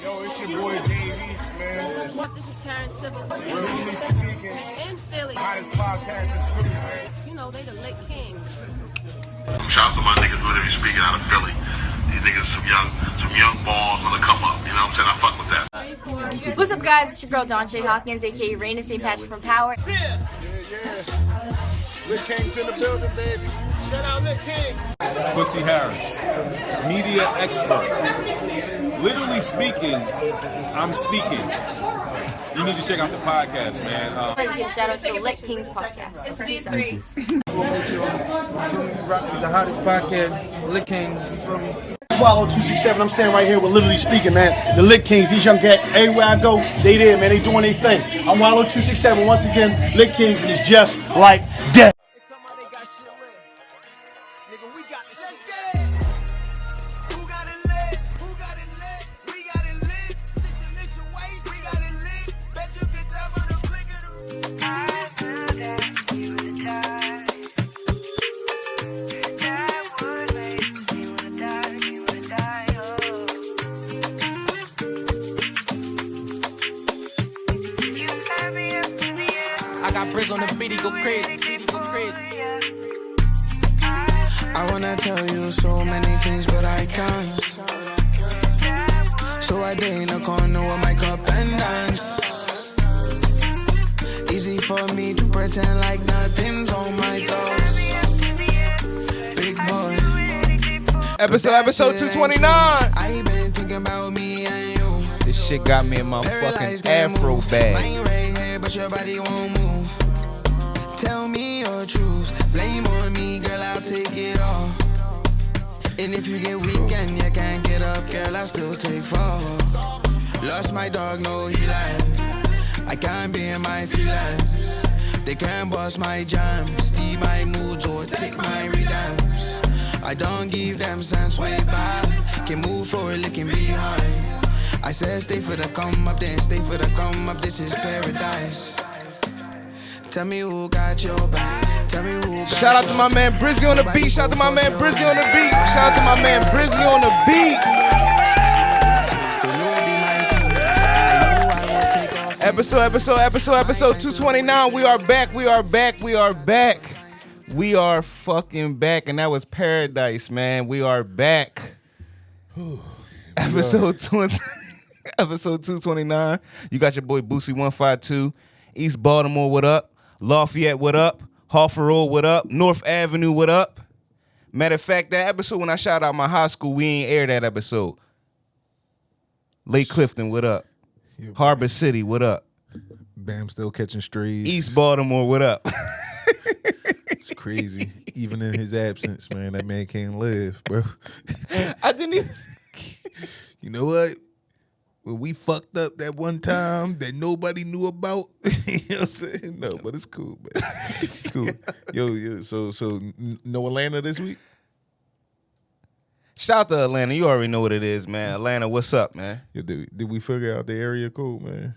Yo, it's your boy Dave East, man. This is Karen Civil. Really speaking. In Philly. Highest podcast in Philly, man. You know, they the LitKings. Shout out to my niggas literally speaking out of Philly. These niggas some young balls on the come up. You know what I'm saying? I fuck with that. What's up, guys? It's your girl Don J. Hawkins, aka Raina St. Patrick from Power. Yeah. LitKings in the building, baby. Shout out LitKings. Quincy Harris, media expert. Literally speaking, I'm speaking. You need to check out the podcast, man. Let's give a shout out to the LitKings podcast. It's these three. The hottest podcast, LitKings, you feel me? Swallow 267. I'm standing right here with Literally Speaking, man. The LitKings, these young cats, everywhere I go, they there, man. They doing their thing. I'm Wallow 267 once again, LitKings, and it's just like death. I got Brizzy on the beat, he go crazy. I wanna tell you so many things, but I can't. So I day in the corner with my cup and dance. Easy for me to pretend like nothing's on my thoughts. Big boy. Episode 229. I been thinking about me and you. This shit got me in my fucking afro bag. Mine right here, but your body won't move. Tell me your truth. Blame on me, girl, I'll take it all. And if you get weak and you can't get up, girl, I still take fall. Lost my dog, no healing. I can't be in my feelings. They can't bust my jams, steal my moods or take my rhythms. I don't give them sense way back. Can move forward, looking behind. I said stay for the come up, then stay for the come up. This is paradise. Tell me who got your back. Tell me who got Shout out to my man Brizzy on the beat. Shout out to my man Brizzy on the beat. Shout out to my man Brizzy on the beat. Episode 229. We are back. We are fucking back. And that was Paradise, man. We are back. Episode 229. You got your boy Boosie 152. East Baltimore, what up? Lafayette, what up? Harford Road, what up? North Avenue, what up? Matter of fact, that episode when I shout out my high school, we ain't air that episode. Lake Clifton, what up? Harbor City, what up? Bam still catching strays. East Baltimore, what up? It's crazy. Even in his absence, man, that man can't live, bro. I didn't even... You know what? When we fucked up that one time that nobody knew about, you know what I'm saying? No, but it's cool, man. It's cool. Yo, so no Atlanta this week? Shout out to Atlanta. You already know what it is, man. Atlanta, what's up, man? Yo, did we figure out the area code, man?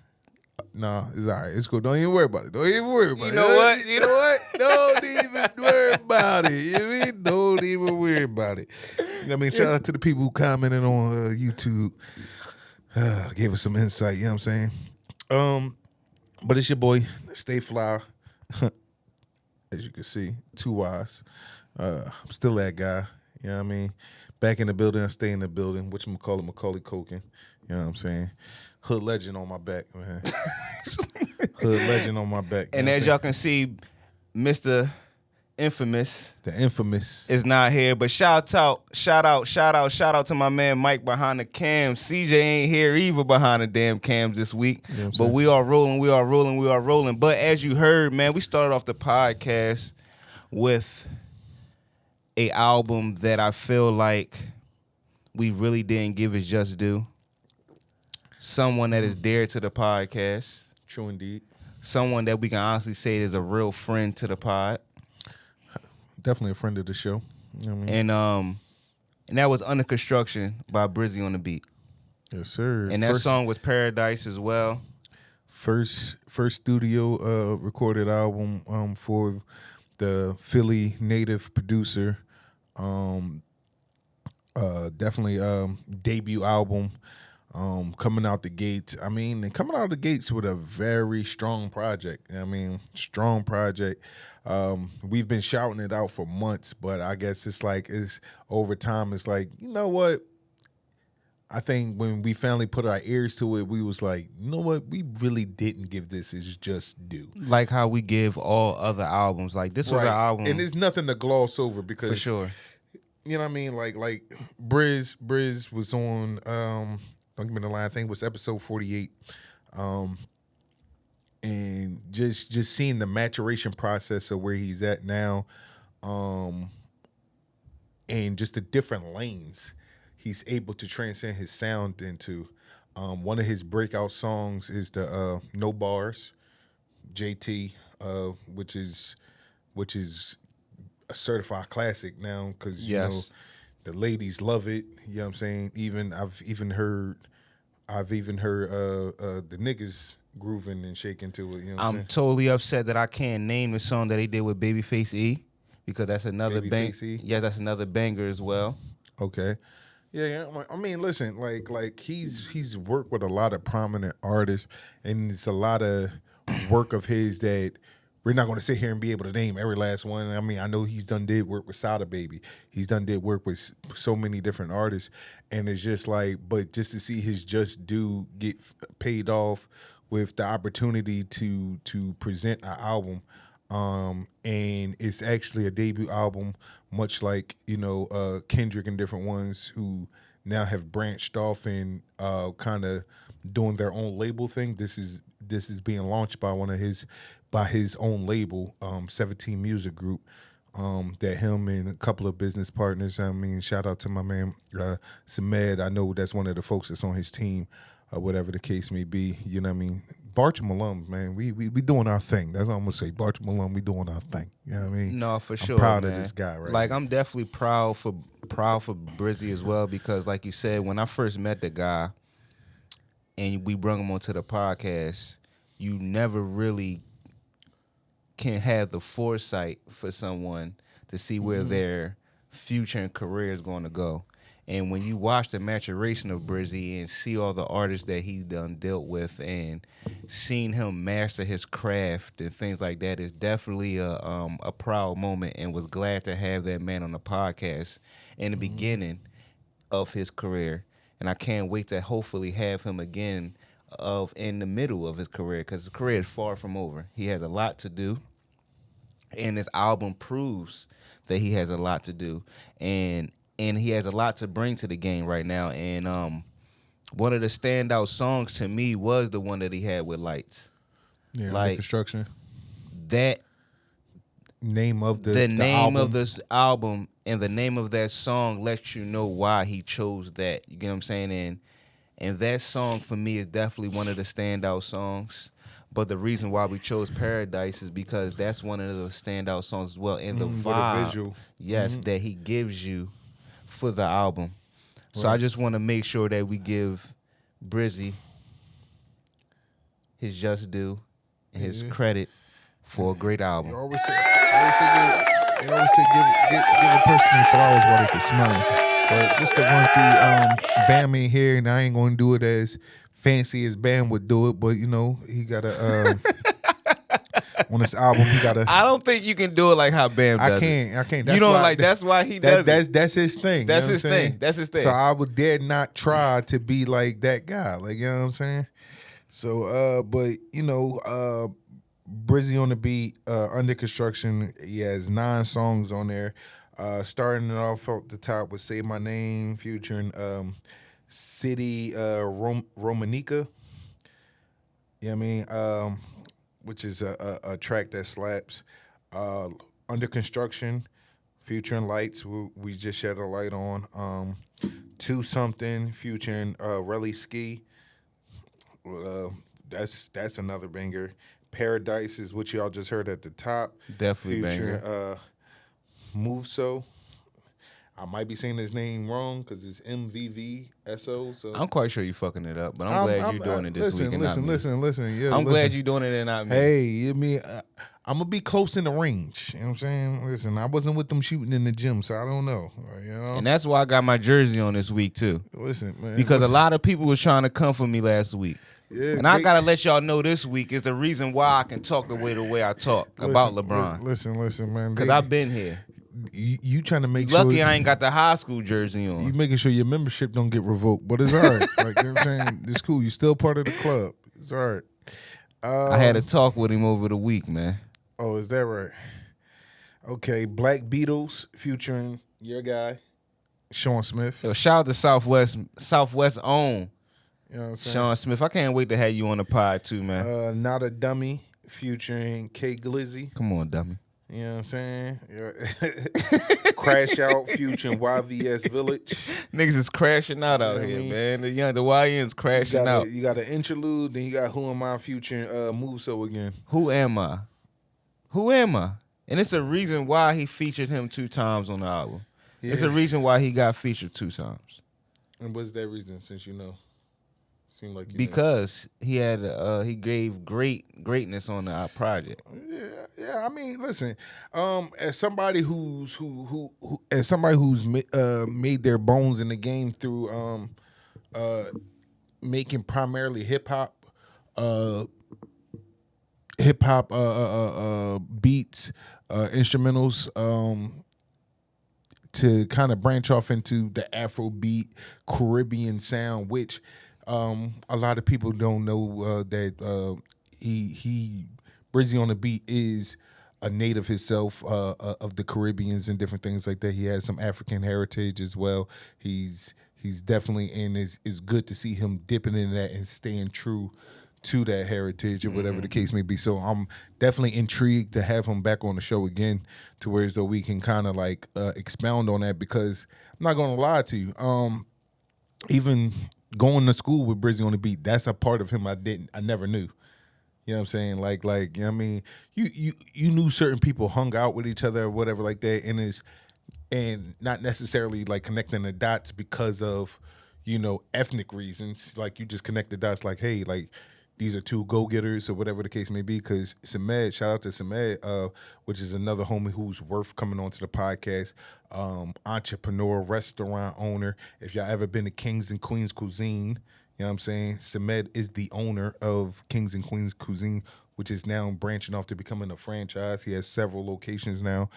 Nah, it's all right. It's cool. Don't even worry about it. Don't even worry about it. You know what? You know what? Don't even worry about it. You know what I mean? Don't even worry about it. You know what I mean? Shout out to the people who commented on YouTube. Gave us some insight, you know what I'm saying? But it's your boy, Stay Fly. As you can see, 2 Y's. I'm still that guy, you know what I mean? Back in the building, I stay in the building, whatchamacallit, Macaulay Culkin, you know what I'm saying? Hood legend on my back, man. Hood legend on my back. And as y'all can see, Mr. Infamous. The infamous is not here, but shout out to my man Mike behind the cams. CJ ain't here either behind the damn cams this week. You know but we are rolling. But as you heard, man, we started off the podcast with a album that I feel like we really didn't give it just due. Someone that is dear to the podcast. True indeed. Someone that we can honestly say is a real friend to the pod. Definitely a friend of the show. You know what I mean? And that was Under Construction by Brizzy on the Beat. Yes, sir. And that song was Paradise as well. First studio recorded album for the Philly native producer. Definitely debut album. Coming out the gates, and coming out the gates with a very strong project. Strong project. We've been shouting it out for months, but I guess it's over time. It's like, you know what? I think when we finally put our ears to it, we was like, you know what? We really didn't give this its just due. Like how we give all other albums. Like this was an album, and there's nothing to gloss over because for sure. You know what I mean? Like Briz was on. Don't give me the line. I think it was episode 48. And just seeing the maturation process of where he's at now, and just the different lanes he's able to transcend his sound into. One of his breakout songs is the No Bars, JT, which is a certified classic now because you know the ladies love it. You know what I'm saying? I've even heard the niggas grooving and shaking to it. You know what I'm saying? Totally upset that I can't name the song that he did with Babyface E because that's another banger. Yeah, that's another banger as well. Okay. Yeah. Listen, like he's worked with a lot of prominent artists, and it's a lot of work of his that we're not going to sit here and be able to name every last one. I know he's did work with Sada Baby. He's did work with so many different artists. And it's just but just to see his just due get paid off with the opportunity to present an album. And it's actually a debut album, much like, Kendrick and different ones who now have branched off and kind of doing their own label thing. This is being launched by his own label, 17 Music Group, that him and a couple of business partners. Shout out to my man Samed. I know that's one of the folks that's on his team, whatever the case may be. You know what I mean? Bartram alums, man. We doing our thing. That's what I'm gonna say. Bartram alum, we doing our thing. You know what I mean? No, for sure. I'm proud man. of this guy, right? Like I'm definitely proud for Brizzy as well because, like you said, when I first met the guy and we brought him onto the podcast, you never really can have the foresight for someone to see where their future and career is going to go. And when you watch the maturation of Brizzy and see all the artists that he's done dealt with and seen him master his craft and things like that, is definitely a proud moment, and was glad to have that man on the podcast in the beginning of his career. And I can't wait to hopefully have him again in the middle of his career, because his career is far from over. He has a lot to do, and this album proves that he has a lot to do, and he has a lot to bring to the game right now. And one of the standout songs to me was the one that he had with Lights. Yeah, like Construction. That name of the name album. of this album and the name of that song lets you know why he chose that. You get what I'm saying? And that song for me is definitely one of the standout songs. But the reason why we chose Paradise is because that's one of the standout songs as well. And the vibe, visual. That he gives you for the album. So I just want to make sure that we give Brizzy his just due and his credit for a great album. You always say give a person their flowers while they can smell them. But just to run through Bam in here, and I ain't gonna do it as fancy as Bam would do it, but he gotta on this album he gotta. I don't think you can do it like how Bam does. I can't. That's that's why he does it. That's his thing. That's his thing. That's his thing. So I would dare not try to be like that guy. Like, you know what I'm saying? So but Brizzy on the Beat, Under Construction, he has 9 songs on there. Starting it off at the top with Say My Name, featuring City Romanica. You know what I mean? Which is a track that slaps. Under Construction, featuring Lights, we just shed a light on. 2 Something, featuring Relly Ski. That's another banger. Paradise is what y'all just heard at the top. Definitely featuring, banger. Move So. I might be saying his name wrong because it's MVVSO. So I'm quite sure you're fucking it up, but I'm glad you're doing it this week and not me. Listen. Yeah, I'm glad you're doing it and not me. Hey, I'm gonna be close in the range. You know what I'm saying? Listen, I wasn't with them shooting in the gym, so I don't know. You know? And that's why I got my jersey on this week too. Listen, man. Because a lot of people was trying to come for me last week. Yeah, and I gotta let y'all know this week is the reason why I can talk the way I talk about LeBron. Listen, man. Because I've been here. You trying to make Lucky sure. I ain't got the high school jersey on. You making sure your membership don't get revoked, but it's all right. Like, you know what I'm saying? It's cool. You still part of the club. It's all right. I had a talk with him over the week, man. Oh, is that right? Okay, Black Beatles featuring your guy, Sean Smith. Yo, shout out to Southwest own You know what I'm saying? Sean Smith. I can't wait to have you on the pod too, man. Not a Dummy featuring K Glizzy. Come on, dummy. You know what I'm saying? Yeah. Crash Out featuring YVS Village. Niggas is crashing out here, man. The YN's crashing out. You got an interlude, then you got Who Am I featuring Move So again. Who am I? Who am I? And it's a reason why he featured him 2 times on the album. Yeah. It's a reason why he got featured 2 times. And what's that reason, since you know? Seemed like because he had he gave greatness on the project. Yeah. I mean, listen, as somebody who's made their bones in the game through making primarily hip hop beats, instrumentals, to kind of branch off into the Afrobeat Caribbean sound, which a lot of people don't know that he Brizzy On Da Beat is a native himself of the Caribbeans and different things like that. He has some African heritage as well. He's definitely, and it's good to see him dipping in that and staying true to that heritage or whatever the case may be. So I'm definitely intrigued to have him back on the show again, to where as though we can kind of like expound on that, because I'm not going to lie to you. Even going to school with Brizzy On Da Beat, that's a part of him I never knew. You know what I'm saying? Like, you know what I mean? You knew certain people hung out with each other or whatever like that, and not necessarily like connecting the dots because of, you know, ethnic reasons. Like, you just connect the dots like, hey, like, these are 2 go-getters or whatever the case may be. Because Samed, shout out to Samed, which is another homie who's worth coming onto the podcast, entrepreneur, restaurant owner. If y'all ever been to Kings and Queens Cuisine, you know what I'm saying? Samed is the owner of Kings and Queens Cuisine, which is now branching off to becoming a franchise. He has several locations now,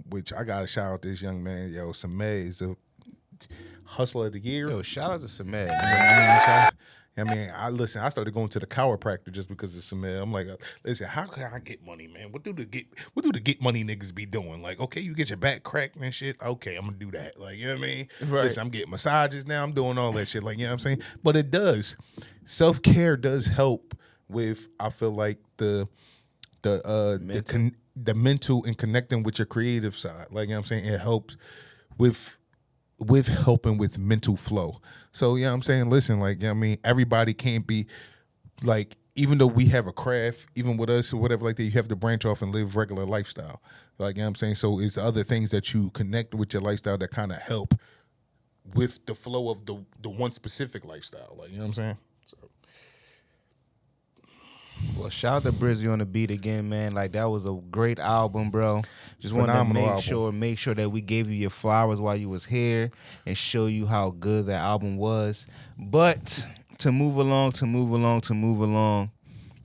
which I got to shout out this young man. Yo, Samed is a hustler of the year. Yo, shout out to Samed. You know what I mean? I mean, I started going to the chiropractor just because of Samed. I'm like, listen, how can I get money, man? What do the get money niggas be doing? Like, okay, you get your back cracked and shit. Okay, I'm gonna do that. Like, you know what I mean? Right. Listen, I'm getting massages now. I'm doing all that shit. Like, you know what I'm saying? But it does. Self-care does help with, I feel like, the mental and connecting with your creative side. Like, you know what I'm saying? It helps with helping with mental flow. So, you know what I'm saying? Listen, like, you know what I mean? Everybody can't be, like, even though we have a craft, even with us or whatever like that, you have to branch off and live regular lifestyle. Like, you know what I'm saying? So it's other things that you connect with your lifestyle that kind of help with the flow of the one specific lifestyle. Like, you know what I'm saying? So. Well, shout out to Brizzy On Da Beat again, man. Like, that was a great album, bro. Just wanted to make sure that we gave you your flowers while you was here and show you how good that album was. But to move along,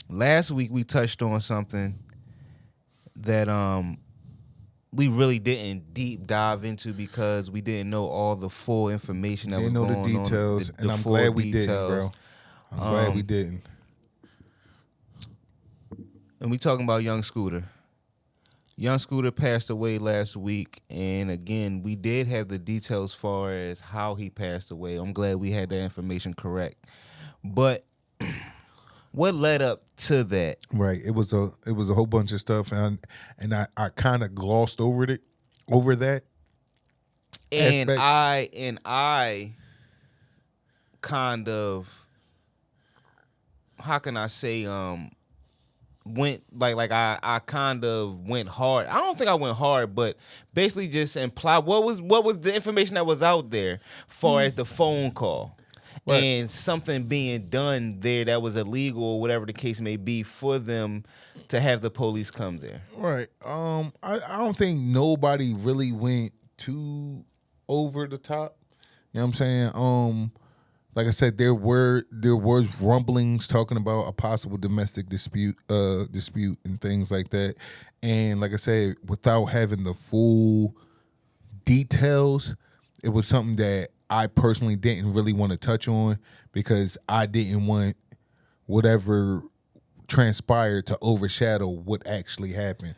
last week we touched on something that we really didn't deep dive into because we didn't know all the full information that was going on. Didn't know the details, and I'm glad we didn't, bro. I'm glad we didn't. And we talking about Young Scooter. Young Scooter passed away last week, and again, we did have the details as far as how he passed away. I'm glad we had that information correct. But what led up to that? Right. It was a whole bunch of stuff, and I kind of glossed over that. And aspect. I kind of, how can I say, went I kind of went hard. I don't think I went hard, but basically just implied what was the information that was out there far as the phone call. Right. and something being done there that was illegal or whatever the case may be for them to have the police come there. Right. I don't think nobody really went too over the top. You know what I'm saying? Like I said, there was rumblings talking about a possible domestic dispute and things like that. And like I said, without having the full details, it was something that I personally didn't really want to touch on because I didn't want whatever transpired to overshadow what actually happened.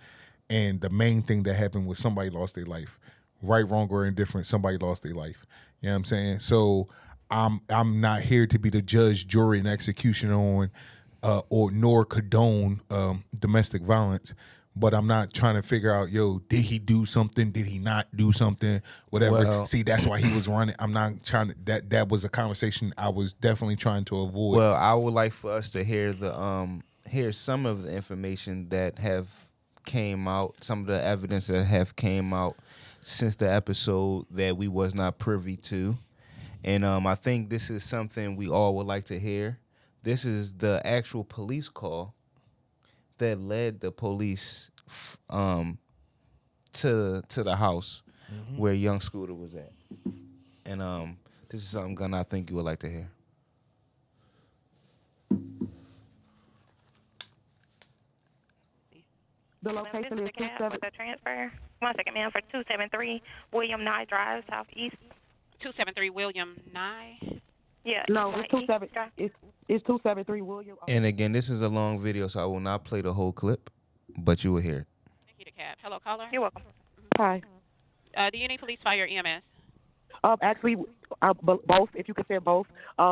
And the main thing that happened was somebody lost their life. Right, wrong, or indifferent, somebody lost their life. You know what I'm saying? So I'm not here to be the judge, jury, and executioner on nor condone domestic violence. But I'm not trying to figure out, did he do something? Did he not do something? Whatever. Well, see, that's why he was running. I'm not trying to. That was a conversation I was definitely trying to avoid. Well, I would like for us to hear hear some of the information that have came out, some of the evidence that have came out since the episode that we was not privy to. And I think this is something we all would like to hear. This is the actual police call that led the police to the house where young Scooter was at. And this is something, Gunna, I think you would like to hear. The location is 27. With a transfer. 1 second, ma'am, for 273 William Nye Drive, Southeast. 273 William Nye. Yeah. No, it's 273 William. And again, this is a long video, so I will not play the whole clip, but you will hear it. Thank you to Cap. Hello, caller. You're welcome. Hi. Do you need police, fire, or EMS? Actually, both. If you could say both.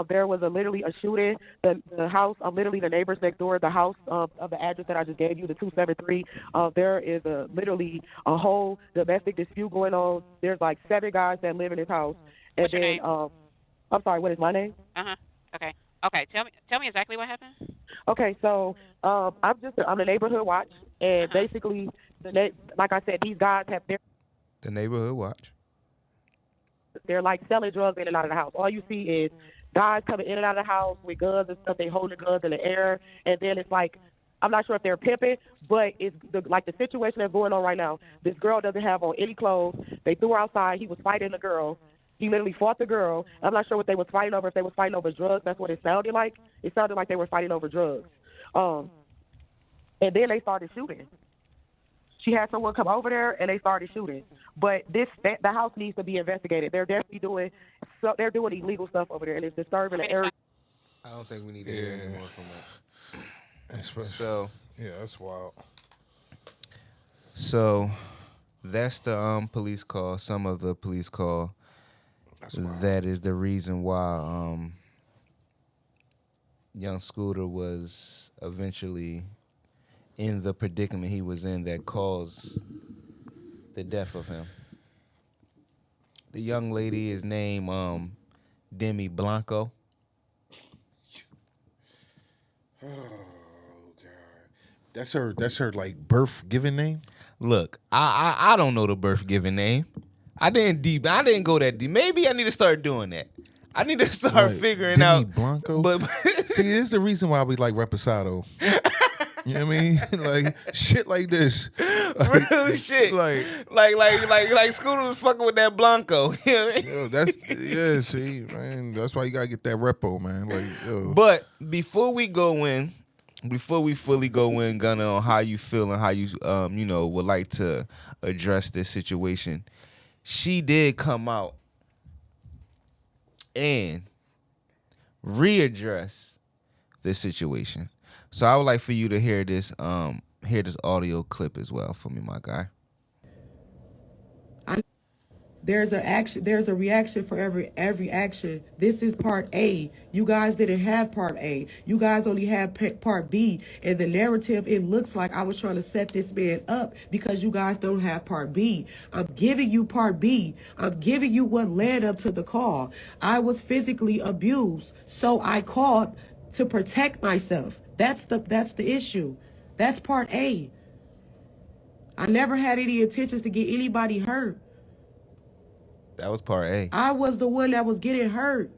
There was literally a shooting. The house, literally the neighbors next door, the house of the address that I just gave you, the 273. There is literally a whole domestic dispute going on. There's like 7 guys that live in this house. And What's your name? I'm sorry. What is my name? Okay. Okay. Tell me exactly what happened. Okay, so I'm the neighborhood watch, and basically, like I said, these guys have The neighborhood watch. They're like selling drugs in and out of the house. All you see is guys coming in and out of the house with guns and stuff. They holding the guns in the air, and then it's like, I'm not sure if they're pimping, but it's like the situation that's going on right now. This girl doesn't have on any clothes. They threw her outside. He was fighting the girl. He literally fought the girl. I'm not sure what they was fighting over. If they was fighting over drugs, that's what it sounded like. It sounded like they were fighting over drugs. And then they started shooting. She had someone come over there, and they started shooting. But the house needs to be investigated. They're definitely doing illegal stuff over there, and it's disturbing the area. I don't think we need to hear any more from that. So yeah, that's wild. So that's the police call. Some of the police call. That is the reason why young Scooter was eventually in the predicament he was in that caused the death of him. The young lady is named Demi Blanco. Oh God, that's her like birth given name. Look, I don't know the birth given name. I didn't go that deep. Maybe I need to start doing that. I need to start figuring Demi out. Blanco. But see, this is the reason why we like Reposado. You know what I mean? Like shit like this. Real shit. Like Scooter was fucking with that Blanco. You know what I mean? See, man, that's why you gotta get that repo, man. Like, But before we fully go in, Gunna, on how you feel and how you would like to address this situation, she did come out and readdress this situation. So I would like for you to hear this audio clip as well for me, my guy. There's a reaction for every action. This is part A. You guys didn't have part A. You guys only had part B. And the narrative, it looks like I was trying to set this man up because you guys don't have part B. I'm giving you part B. I'm giving you what led up to the call. I was physically abused, so I called to protect myself. That's the issue. That's part A. I never had any intentions to get anybody hurt. That was part A. I was the one that was getting hurt.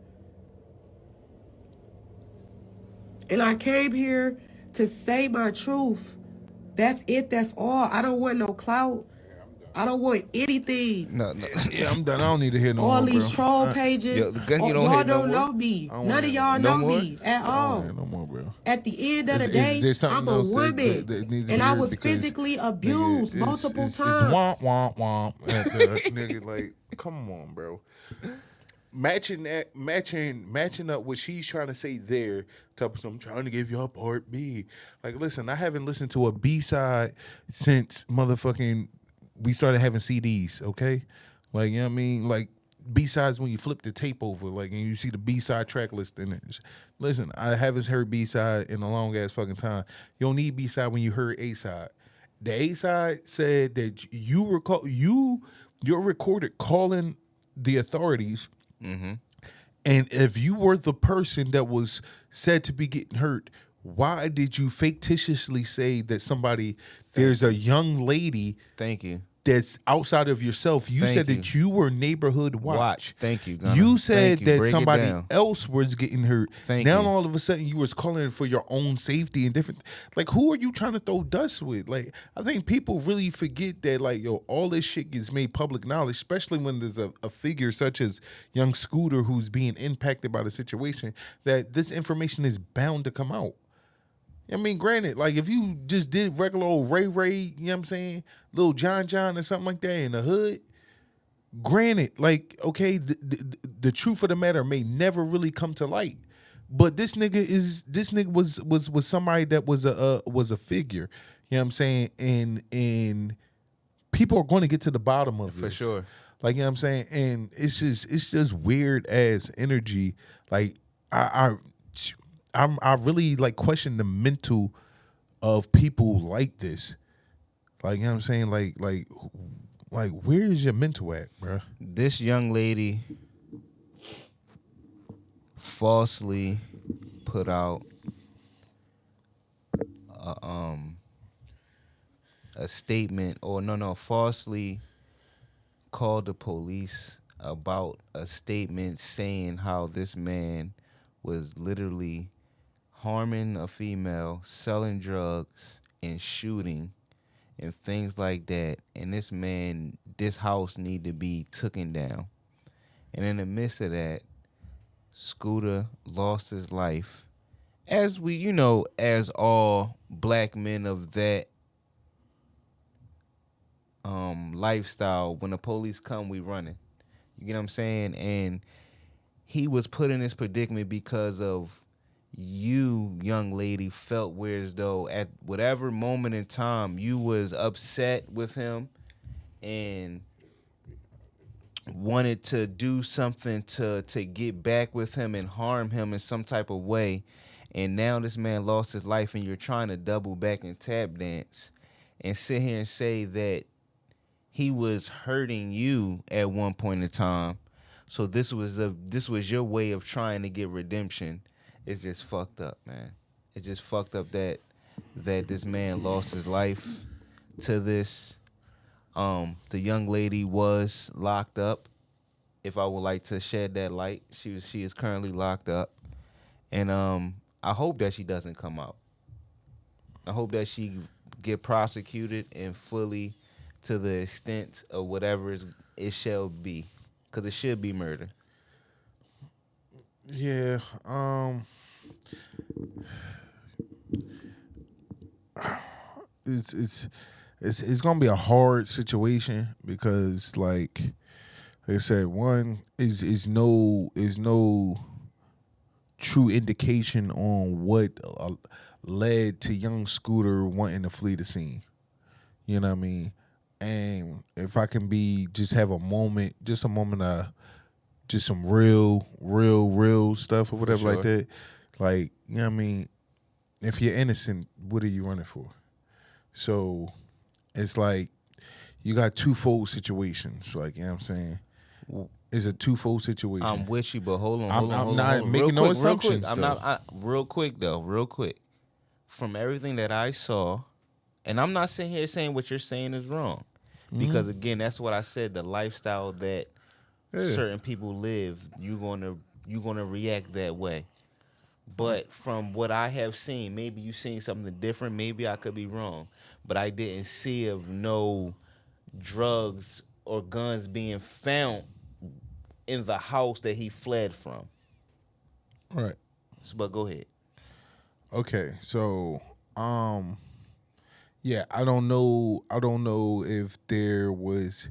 And I came here to say my truth. That's it. That's all. I don't want no clout. I don't want anything. No. Yeah, I'm done. I don't need to hear no All more, these bro. troll pages. Yo, the gun, you y'all don't hit no don't more? know me. I don't None wanna of hear y'all no know more? me at I don't all. want to hear no more, bro. At the end of the Is day, there something I'm a else woman. that needs to And be I heard? was Because, physically abused multiple it's times. womp, womp, womp. Nigga, like, come on, bro. Matching up what she's trying to say there. I'm trying to give y'all part B. Like, listen, I haven't listened to a B-side since motherfucking we started having CDs, okay? Like, you know what I mean? Like, B-sides when you flip the tape over, like, and you see the B-side track list in it. Listen, I haven't heard B-side in a long-ass fucking time. You don't need B-side when you heard A-side. The A-side said that you're recorded calling the authorities. Mm-hmm. And if you were the person that was said to be getting hurt, why did you fictitiously say that there's a young lady Thank you. that's outside of yourself? You Thank said you. that you were neighborhood watch. Thank you, Gunna. You said Thank you. that Break it somebody down. else was getting hurt. Thank now you. all of a sudden you was calling for your own safety and different. Like, who are you trying to throw dust with? Like, I think people really forget that, like, yo, all this shit gets made public knowledge, especially when there's a figure such as young Scooter who's being impacted by the situation, that this information is bound to come out. I mean, granted, like, if you just did regular old Ray Ray, you know what I'm saying, Little John or something like that in the hood, granted, like, okay, the truth of the matter may never really come to light, but this nigga was somebody that was a figure, you know what I'm saying, and people are going to get to the bottom of this For sure. like, you know what I'm saying, and it's just weird ass energy. Like, I really like question the mental of people like this. Like, you know what I'm saying? Like where is your mental at, bro? This young lady falsely put out a statement, or falsely called the police about a statement saying how this man was literally harming a female, selling drugs, and shooting, and things like that. And this house need to be taken down. And in the midst of that, Scooter lost his life. As as all black men of that lifestyle, when the police come, we running. You get what I'm saying? And he was put in this predicament because of you, young lady, felt weird, as though at whatever moment in time you was upset with him and wanted to do something to get back with him and harm him in some type of way. And now this man lost his life and you're trying to double back and tap dance and sit here and say that he was hurting you at one point in time. So this was your way of trying to get redemption. It's just fucked up, man. It's just fucked up that this man lost his life to this. The young lady was locked up. If I would like to shed that light, she is currently locked up, and I hope that she doesn't come out. I hope that she get prosecuted and fully to the extent of whatever it shall be, because it should be murder. Yeah, it's gonna be a hard situation because, like I said, one is no true indication on what led to young Scooter wanting to flee the scene. You know what I mean? And if I can have a moment of just some real stuff or whatever like that. Like, you know what I mean? If you're innocent, what are you running for? So it's like you got twofold situations. Like, you know what I'm saying? It's a twofold situation. I'm with you, but hold on. I'm not making no assumptions. Real quick. From everything that I saw, and I'm not sitting here saying what you're saying is wrong. Because again, that's what I said, the lifestyle that certain people live, you're gonna react that way. But from what I have seen, maybe you seen something different. Maybe I could be wrong, but I didn't see of no drugs or guns being found in the house that he fled from. Right. So, but go ahead. Okay, so yeah, I don't know if there was.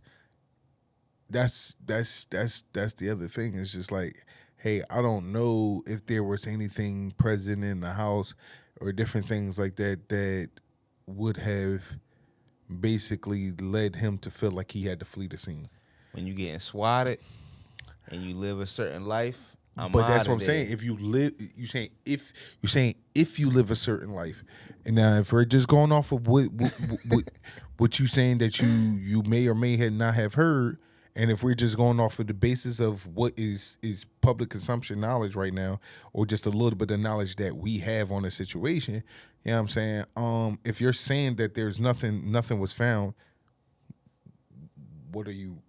That's the other thing. It's just like, hey, I don't know if there was anything present in the house or different things like that would have basically led him to feel like he had to flee the scene. When you getting swatted and you live a certain life, But that's what I'm saying. If you live, you're saying if you live a certain life, and now if we're just going off of what you saying that you may or may not have heard, and if we're just going off of the basis of what is public consumption knowledge right now, or just a little bit of knowledge that we have on the situation, you know what I'm saying? If you're saying that there's nothing was found, what are you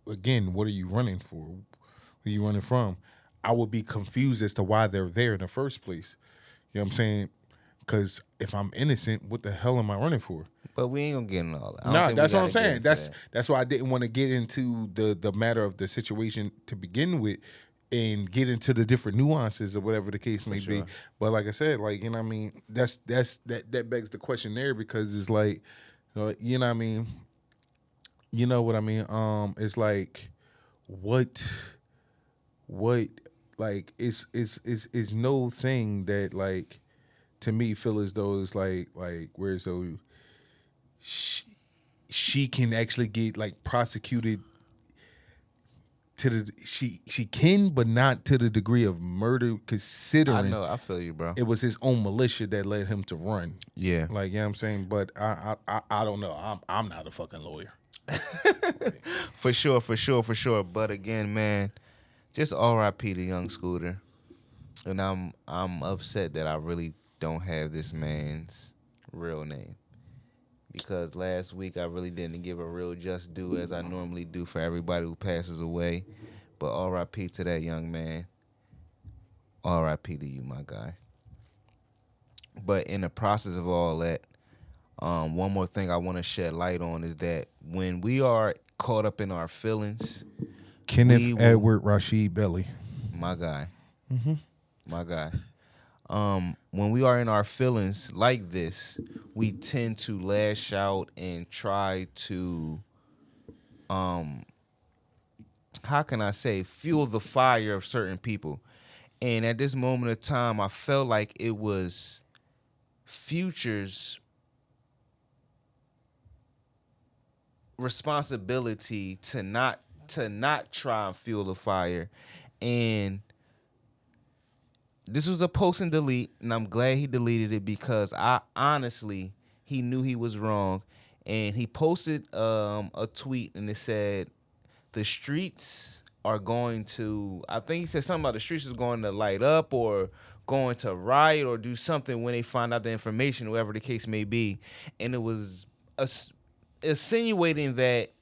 running for? What are you running from? I would be confused as to why they're there in the first place. You know what I'm saying? Because if I'm innocent, what the hell am I running for? But we ain't gonna get into all that. No, that's what I'm saying. That's why I didn't want to get into the matter of the situation to begin with, and get into the different nuances or whatever the case may be. But like I said, like, you know what I mean, that begs the question there, because it's like, you know what I mean, you know what I mean. It's like what like it's no thing that, like, to me feel as though it's like where so she can actually get like prosecuted to the she can, but not to the degree of murder, considering I know, I feel you, bro. It was his own militia that led him to run. Yeah. Like, you know what I'm saying? But I don't know. I'm not a fucking lawyer. For sure. But again, man, just R.I.P. to Young Scooter. And I'm upset that I really don't have this man's real name, because last week I really didn't give a real just due as I normally do for everybody who passes away. But R.I.P. to that young man. R.I.P. to you, my guy. But in the process of all that, one more thing I want to shed light on is that when we are caught up in our feelings, Kenneth Edward Rashid Belly, my guy, my guy. When we are in our feelings like this, we tend to lash out and try to, how can I say, fuel the fire of certain people. And at this moment of time, I felt like it was Future's responsibility to not try and fuel the fire. And this was a post and delete, and I'm glad he deleted it, because he knew he was wrong. And he posted a tweet, and it said, the streets are going to, I think he said something about the streets is going to light up or going to riot or do something when they find out the information, whatever the case may be. And it was insinuating that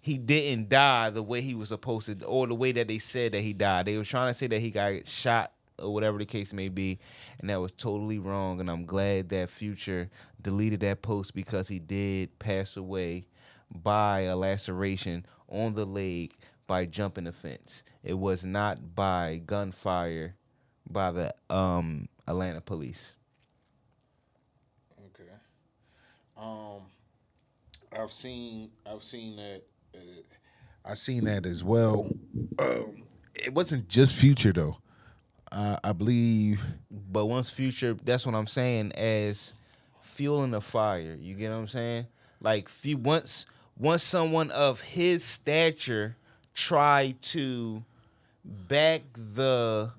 he didn't die the way he was supposed to, or the way that they said that he died. They were trying to say that he got shot or whatever the case may be, and that was totally wrong. And I'm glad that Future deleted that post, because he did pass away by a laceration on the leg by jumping the fence. It was not by gunfire by the Atlanta police. Okay. I've seen that. I've seen that as well. It wasn't just Future though. I believe. But once Future, that's what I'm saying, as fueling the fire. You get what I'm saying? Like, once someone of his stature try to back the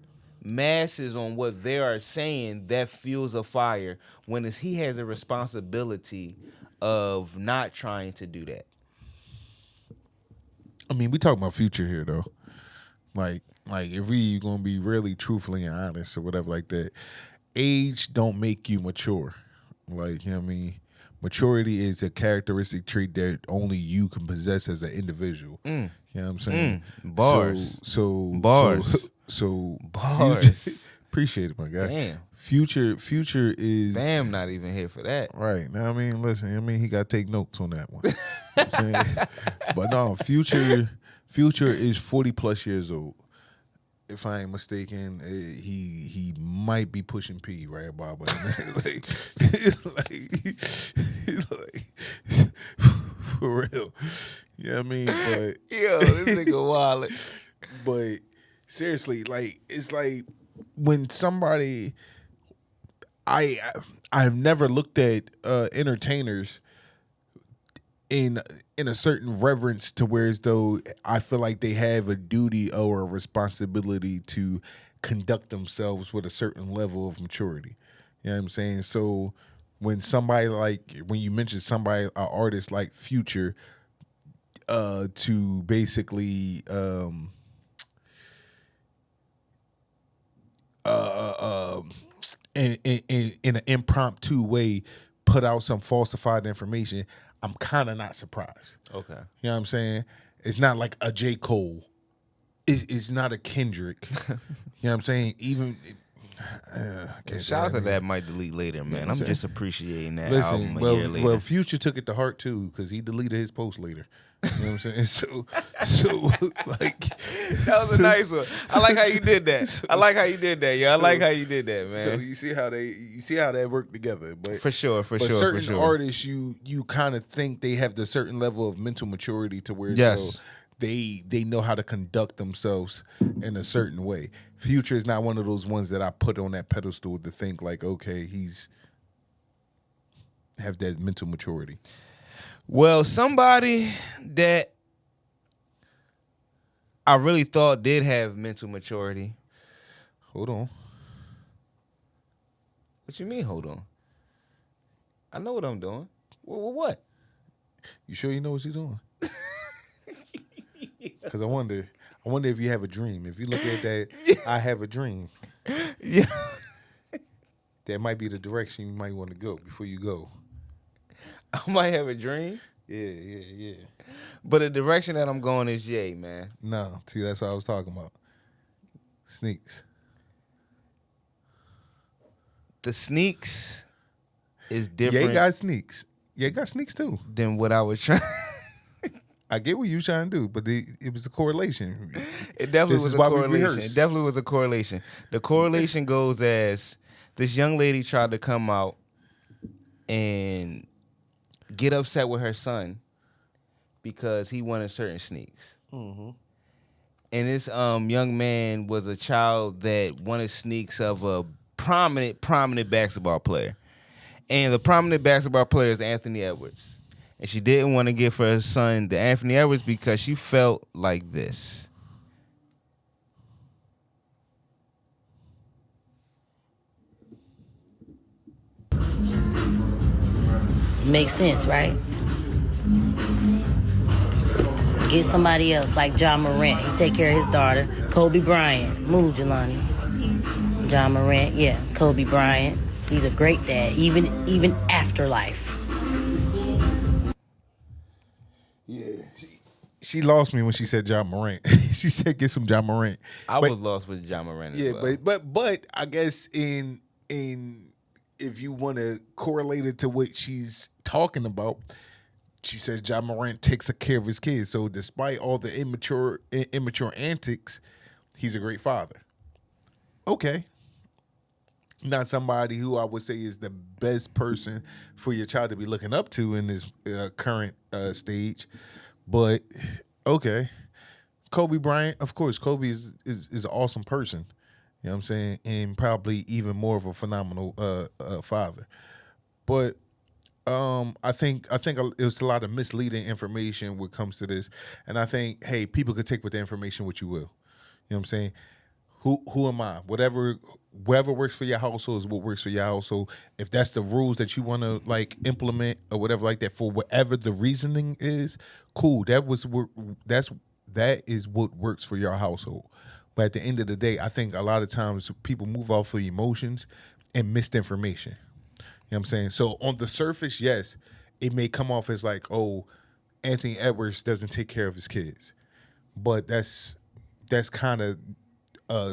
masses on what they are saying, that fuels a fire. When he has a responsibility of not trying to do that. I mean, we talking about Future here though. Like if we gonna be really truthfully and honest or whatever like that, age don't make you mature. Like, you know what I mean? Maturity is a characteristic trait that only you can possess as an individual. You know what I'm saying? Bars. So bars. So bars. Appreciate it, my guy. Damn. Future is Bam, not even here for that. right. Now, I mean, listen, he got to take notes on that one. You know what I'm saying? But no, Future is 40 plus years old. If I ain't mistaken, he might be pushing P right about, but like, for real. You know what I mean? But Yo, this nigga wild. But seriously, like, it's like when somebody, I've never looked at entertainers in a certain reverence to where as though I feel like they have a duty or a responsibility to conduct themselves with a certain level of maturity. You know what I'm saying? So when somebody when you mention somebody, an artist like Future, to basically in an impromptu way put out some falsified information, I'm kind of not surprised. Okay. You know what I'm saying? It's not like a J. Cole. It's not a Kendrick. You know what I'm saying? Even shout out to that might delete later, man. Yeah, I'm just appreciating that listen, album a year later. well, Future took it to heart too because he deleted his post later. You know what I'm saying? So like that was a nice one. I like how you did that. I like how you did that, yo. I like how you did that, man. So you see how that work together. But for sure. Certain artists, you kind of think they have the certain level of mental maturity to where yes. they know how to conduct themselves in a certain way. Future is not one of those ones that I put on that pedestal to think like, okay, he's have that mental maturity. Well, somebody that I really thought did have mental maturity. Hold on. What you mean, hold on? I know what I'm doing. What? You sure you know what you're doing? Because I wonder if you have a dream. If you look at that, I have a dream. Yeah. That might be the direction you might want to go before you go. I might have a dream. Yeah. But the direction that I'm going is yay, man. No, see, that's what I was talking about. Sneaks. The sneaks is different. Yeah, got sneaks. Yeah, got sneaks too. Than what I was trying. I get what you trying to do, but it was a correlation. It definitely was a correlation. It definitely was a correlation. The correlation goes as this young lady tried to come out and get upset with her son because he wanted certain sneaks. Mm-hmm. And this young man was a child that wanted sneaks of a prominent basketball player. And the prominent basketball player is Anthony Edwards. And she didn't want to give her son the Anthony Edwards because she felt like this. Makes sense, right? Get somebody else like John Morant. He take care of his daughter. Kobe Bryant. Move, Jelani. John Morant, yeah. Kobe Bryant. He's a great dad, even after life. Yeah. She lost me when she said John Morant. She said get some John Morant. I was lost with John Morant as well. But I guess in if you want to correlate it to what she's talking about, she says John Morant takes care of his kids. So despite all the immature antics, he's a great father. Okay. Not somebody who I would say is the best person for your child to be looking up to in this current stage. But okay. Kobe Bryant, of course, Kobe is an awesome person. You know what I'm saying? And probably even more of a phenomenal father. But I think it was a lot of misleading information when it comes to this. And I think, hey, people could take with the information what you will. You know what I'm saying? Who am I? Whatever works for your household is what works for your household. If that's the rules that you want to like implement or whatever like that for whatever the reasoning is, cool. That is what works for your household. But at the end of the day, I think a lot of times people move off of emotions and missed information. You know what I'm saying? So on the surface, yes, it may come off as like, oh, Anthony Edwards doesn't take care of his kids. But that's kind of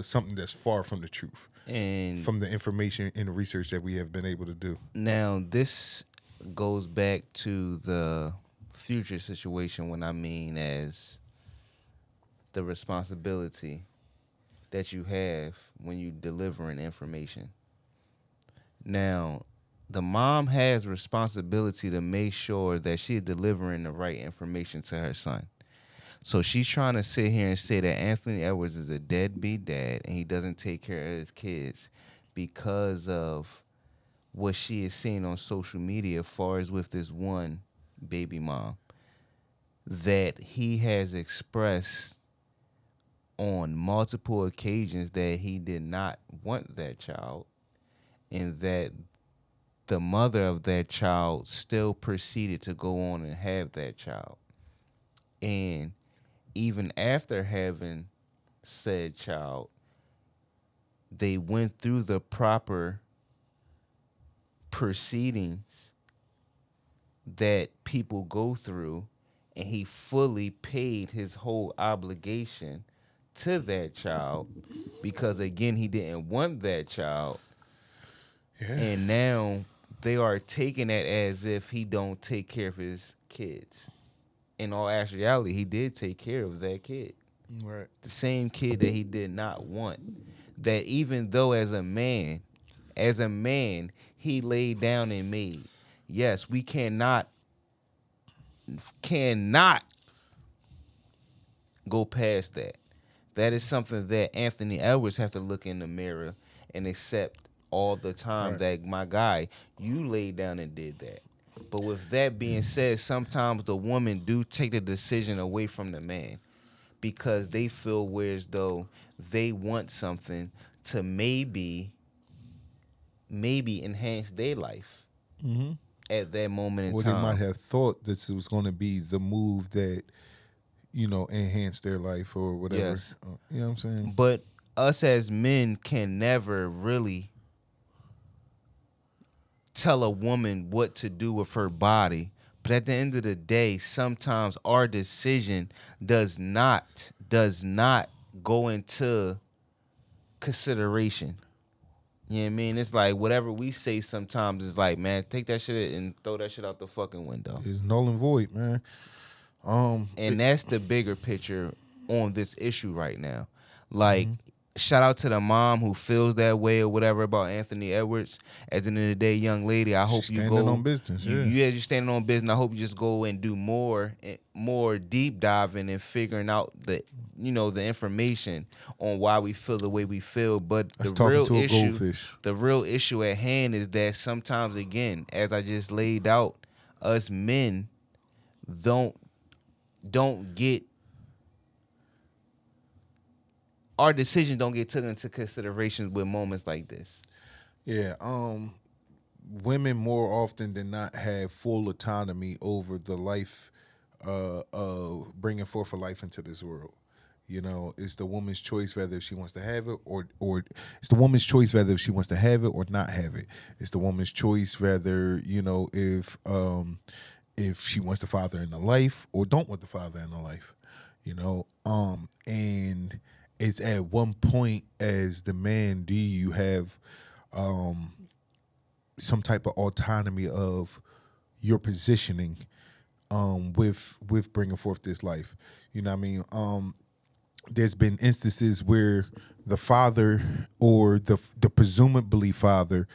something that's far from the truth. And from the information and the research that we have been able to do. Now, this goes back to the future situation when I mean as the responsibility that you have when you delivering information. Now, the mom has responsibility to make sure that she's delivering the right information to her son. So she's trying to sit here and say that Anthony Edwards is a deadbeat dad and he doesn't take care of his kids because of what she is seeing on social media as far as with this one baby mom that he has expressed on multiple occasions that he did not want that child and that the mother of that child still proceeded to go on and have that child. And even after having said child, they went through the proper proceedings that people go through, and he fully paid his whole obligation to that child because, again, he didn't want that child. Yeah. And now they are taking it as if he don't take care of his kids. In all actuality, he did take care of that kid. Right. The same kid that he did not want. That even though as a man, he laid down and made. Yes, we cannot go past that. That is something that Anthony Edwards have to look in the mirror and accept all the time. Right. That, my guy, you laid down and did that. But with that being said, sometimes the woman do take the decision away from the man because they feel whereas though they want something to maybe enhance their life at that moment in time. Or they might have thought this was going to be the move that, enhanced their life or whatever. Yes. You know what I'm saying? But us as men can never really tell a woman what to do with her body. But at the end of the day, sometimes our decision does not go into consideration. You know what I mean? It's like whatever we say sometimes is like, man, take that shit and throw that shit out the fucking window. It's null and void, man. And that's the bigger picture on this issue right now. Like, shout out to the mom who feels that way or whatever about Anthony Edwards. At the end of the day, young lady, I hope you go standing on business. you're standing on business. I hope you just go and do more deep diving and figuring out the information on why we feel the way we feel. But the real issue at hand is that sometimes, again, as I just laid out, us men don't get our decisions don't get taken into consideration with moments like this. Yeah, women more often than not have full autonomy over the life of bringing forth a life into this world. It's the woman's choice whether she wants to have it or it's the woman's choice whether she wants to have it or not have it. It's the woman's choice whether, if she wants the father in the life or don't want the father in the life, and it's at one point as the man, do you have some type of autonomy of your positioning with bringing forth this life? You know what I mean? There's been instances where the father or the presumably father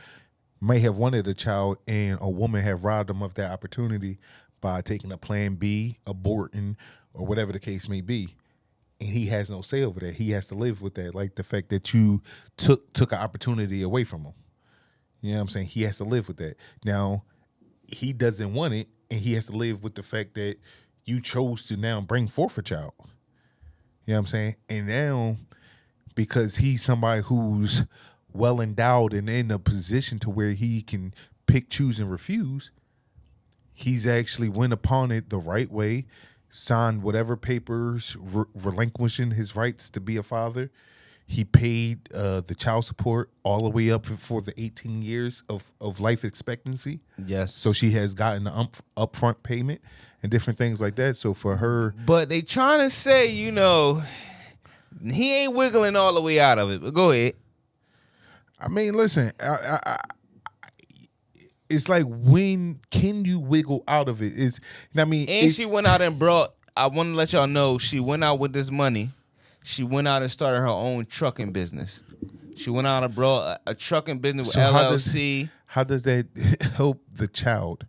may have wanted a child and a woman have robbed them of that opportunity by taking a plan B, aborting, or whatever the case may be. And he has no say over that. He has to live with that. Like the fact that you took an opportunity away from him. You know what I'm saying? He has to live with that. Now, he doesn't want it, and he has to live with the fact that you chose to now bring forth a child. You know what I'm saying? And now, because he's somebody who's well endowed and in a position to where he can pick, choose, and refuse, he's actually went upon it the right way, signed whatever papers relinquishing his rights to be a father. He paid the child support all the way up for the 18 years of life expectancy. Yes. So she has gotten an upfront payment and different things like that. So for her... But they trying to say, he ain't wiggling all the way out of it. But go ahead. I mean, listen, it's like, when can you wiggle out of it? I mean, And she went out and brought. I want to let y'all know she went out with this money. She went out and started her own trucking business. She went out and brought a trucking business with LLC. How does that help the child?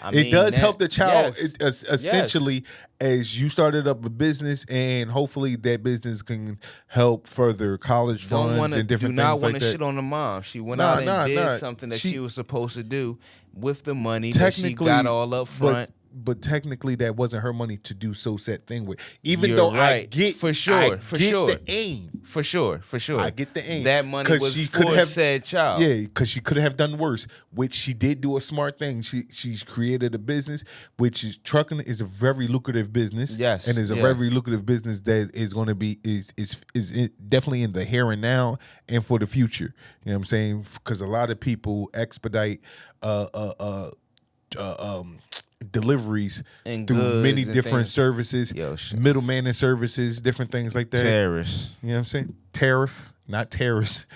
I mean, it does help the child, yes. essentially, as you started up a business, and hopefully that business can help further college funds and different things like that. Do not want to shit on the mom. She went out and did something that she was supposed to do with the money that she got all up front. But technically, that wasn't her money to do so said thing with. Even You're though right. I get for sure, the aim. For sure. I get the aim. That money was she for said child. Yeah, because she could have done worse, which she did do a smart thing. She's created a business, which is trucking is a very lucrative business. Yes. And is a very lucrative business that is going to be is definitely in the here and now and for the future. You know what I'm saying? Because a lot of people expedite deliveries and through many different things. services, middleman and services, different things like that. Terrorists. You know what I'm saying? Tariff, not terrorist.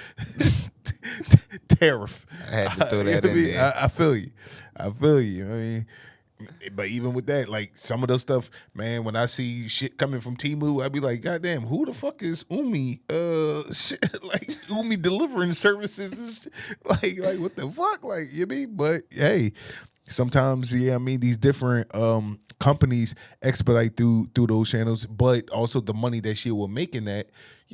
Tariff. I had to throw that in there. I feel you. I mean, but even with that, like some of those stuff, man, when I see shit coming from Temu, I be like, God damn, who the fuck is Umi? Shit, like Umi delivering services. Like what the fuck? Like, you mean? But hey, sometimes, I mean, these different companies expedite through those channels, but also the money that she will make in that,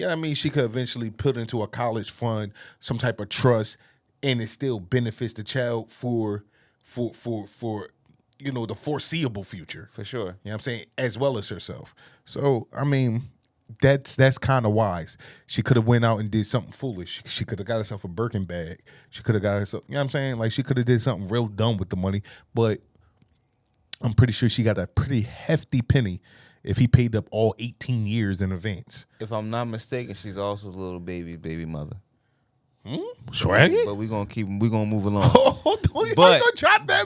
I mean, she could eventually put into a college fund, some type of trust, and it still benefits the child for the foreseeable future. For sure. You know what I'm saying? As well as herself. So, I mean, that's kind of wise. She could have went out and did something foolish. She could have got herself a Birkin bag. She could have got herself, you know what I'm saying? Like, she could have did something real dumb with the money, but I'm pretty sure she got a pretty hefty penny if he paid up all 18 years in advance. If I'm not mistaken, she's also a little baby mother. Swaggy? But we're gonna move along. But drop that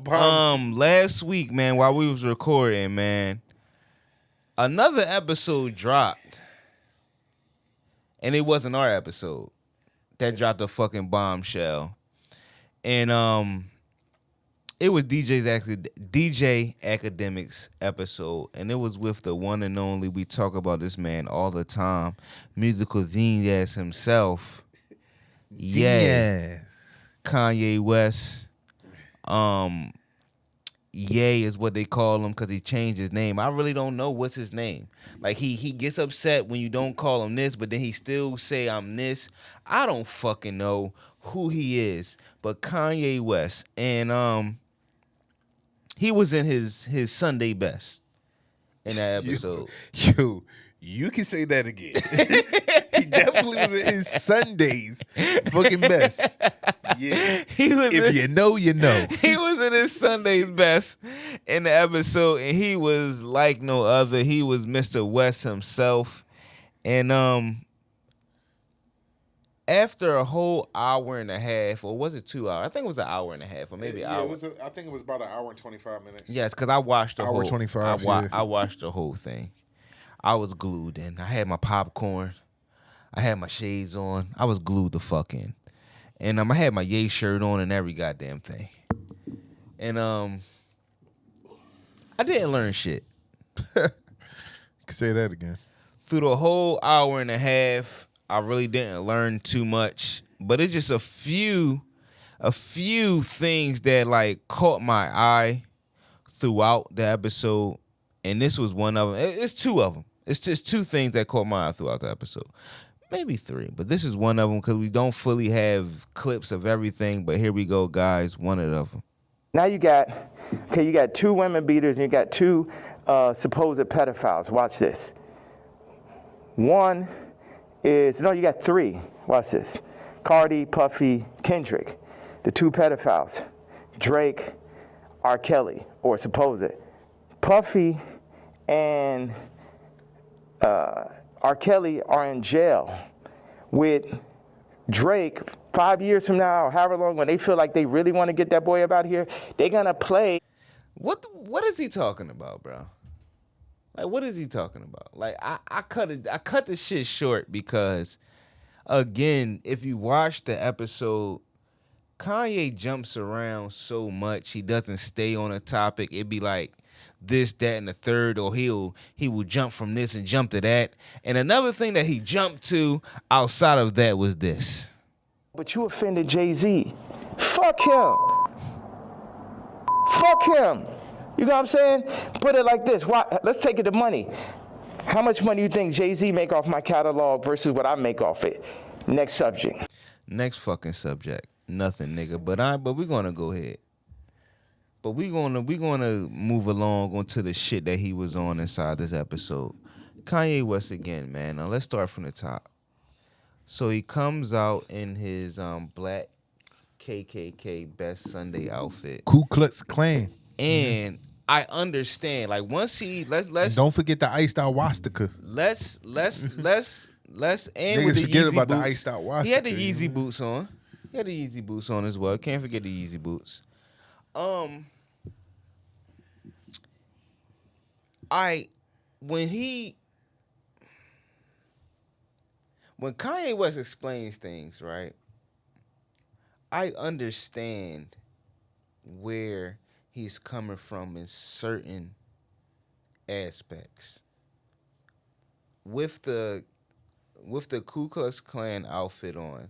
bomb. Last week, man, while we was recording, man, another episode dropped. And it wasn't our episode. That dropped a fucking bombshell. And it was DJ Academics episode, and it was with the one and only, we talk about this man all the time, musical genius himself. Yeah. Kanye West. Ye is what they call him because he changed his name. I really don't know what's his name. Like he gets upset when you don't call him this, but then he still say I'm this. I don't fucking know who he is, but Kanye West. And he was in his Sunday best in that episode. You can say that again. He definitely was in his Sundays fucking best. Yeah. If you know, you know. He was in his Sunday's best in the episode, and he was like no other. He was Mr. West himself. And after a whole hour and a half, or was it 2 hours? I think it was an hour and a half, or maybe an hour. I think it was about an hour and 25 minutes. Yes, because I watched the hour whole 25. I watched the whole thing. I was glued in. I had my popcorn. I had my shades on. I was glued the fuck in. And I had my Ye shirt on and every goddamn thing. And I didn't learn shit. Say that again. Through the whole hour and a half, I really didn't learn too much. But it's just a few things that like caught my eye throughout the episode. And this was one of them. It's two of them. It's just two things that caught my eye throughout the episode. Maybe three, but this is one of them because we don't fully have clips of everything. But here we go, guys. One of them. Now you got two women beaters and you got two supposed pedophiles. Watch this. You got three. Watch this. Cardi, Puffy, Kendrick. The two pedophiles. Drake, R. Kelly, or supposed. Puffy and R. Kelly are in jail with Drake 5 years from now, or however long, when they feel like they really want to get that boy up out here, they're going to play. What is he talking about, bro? Like, what is he talking about? Like, I cut the shit short because again, if you watch the episode, Kanye jumps around so much. He doesn't stay on a topic. It'd be like this, that, and the third, or he will jump from this and jump to that. And another thing that he jumped to outside of that was this. But you offended Jay-Z. Fuck him. Fuck him. You know what I'm saying? Put it like this. Let's take it to money. How much money you think Jay-Z make off my catalog versus what I make off it? Next subject. Next fucking subject. Nothing, nigga. But we're gonna go ahead. But we're gonna move along onto the shit that he was on inside this episode. Kanye West again, man. Now let's start from the top. So he comes out in his black KKK Best Sunday outfit. Ku Klux Klan. And I understand. Like once he let's and don't forget the iced out Wastica. Let's and Niggas with the forget Yeezy about boots. the iced out Wastica. He had the Yeezy boots on. He had the Yeezy boots on as well. Can't forget the Yeezy boots. When Kanye West explains things, right? I understand where he's coming from in certain aspects. With the Ku Klux Klan outfit on,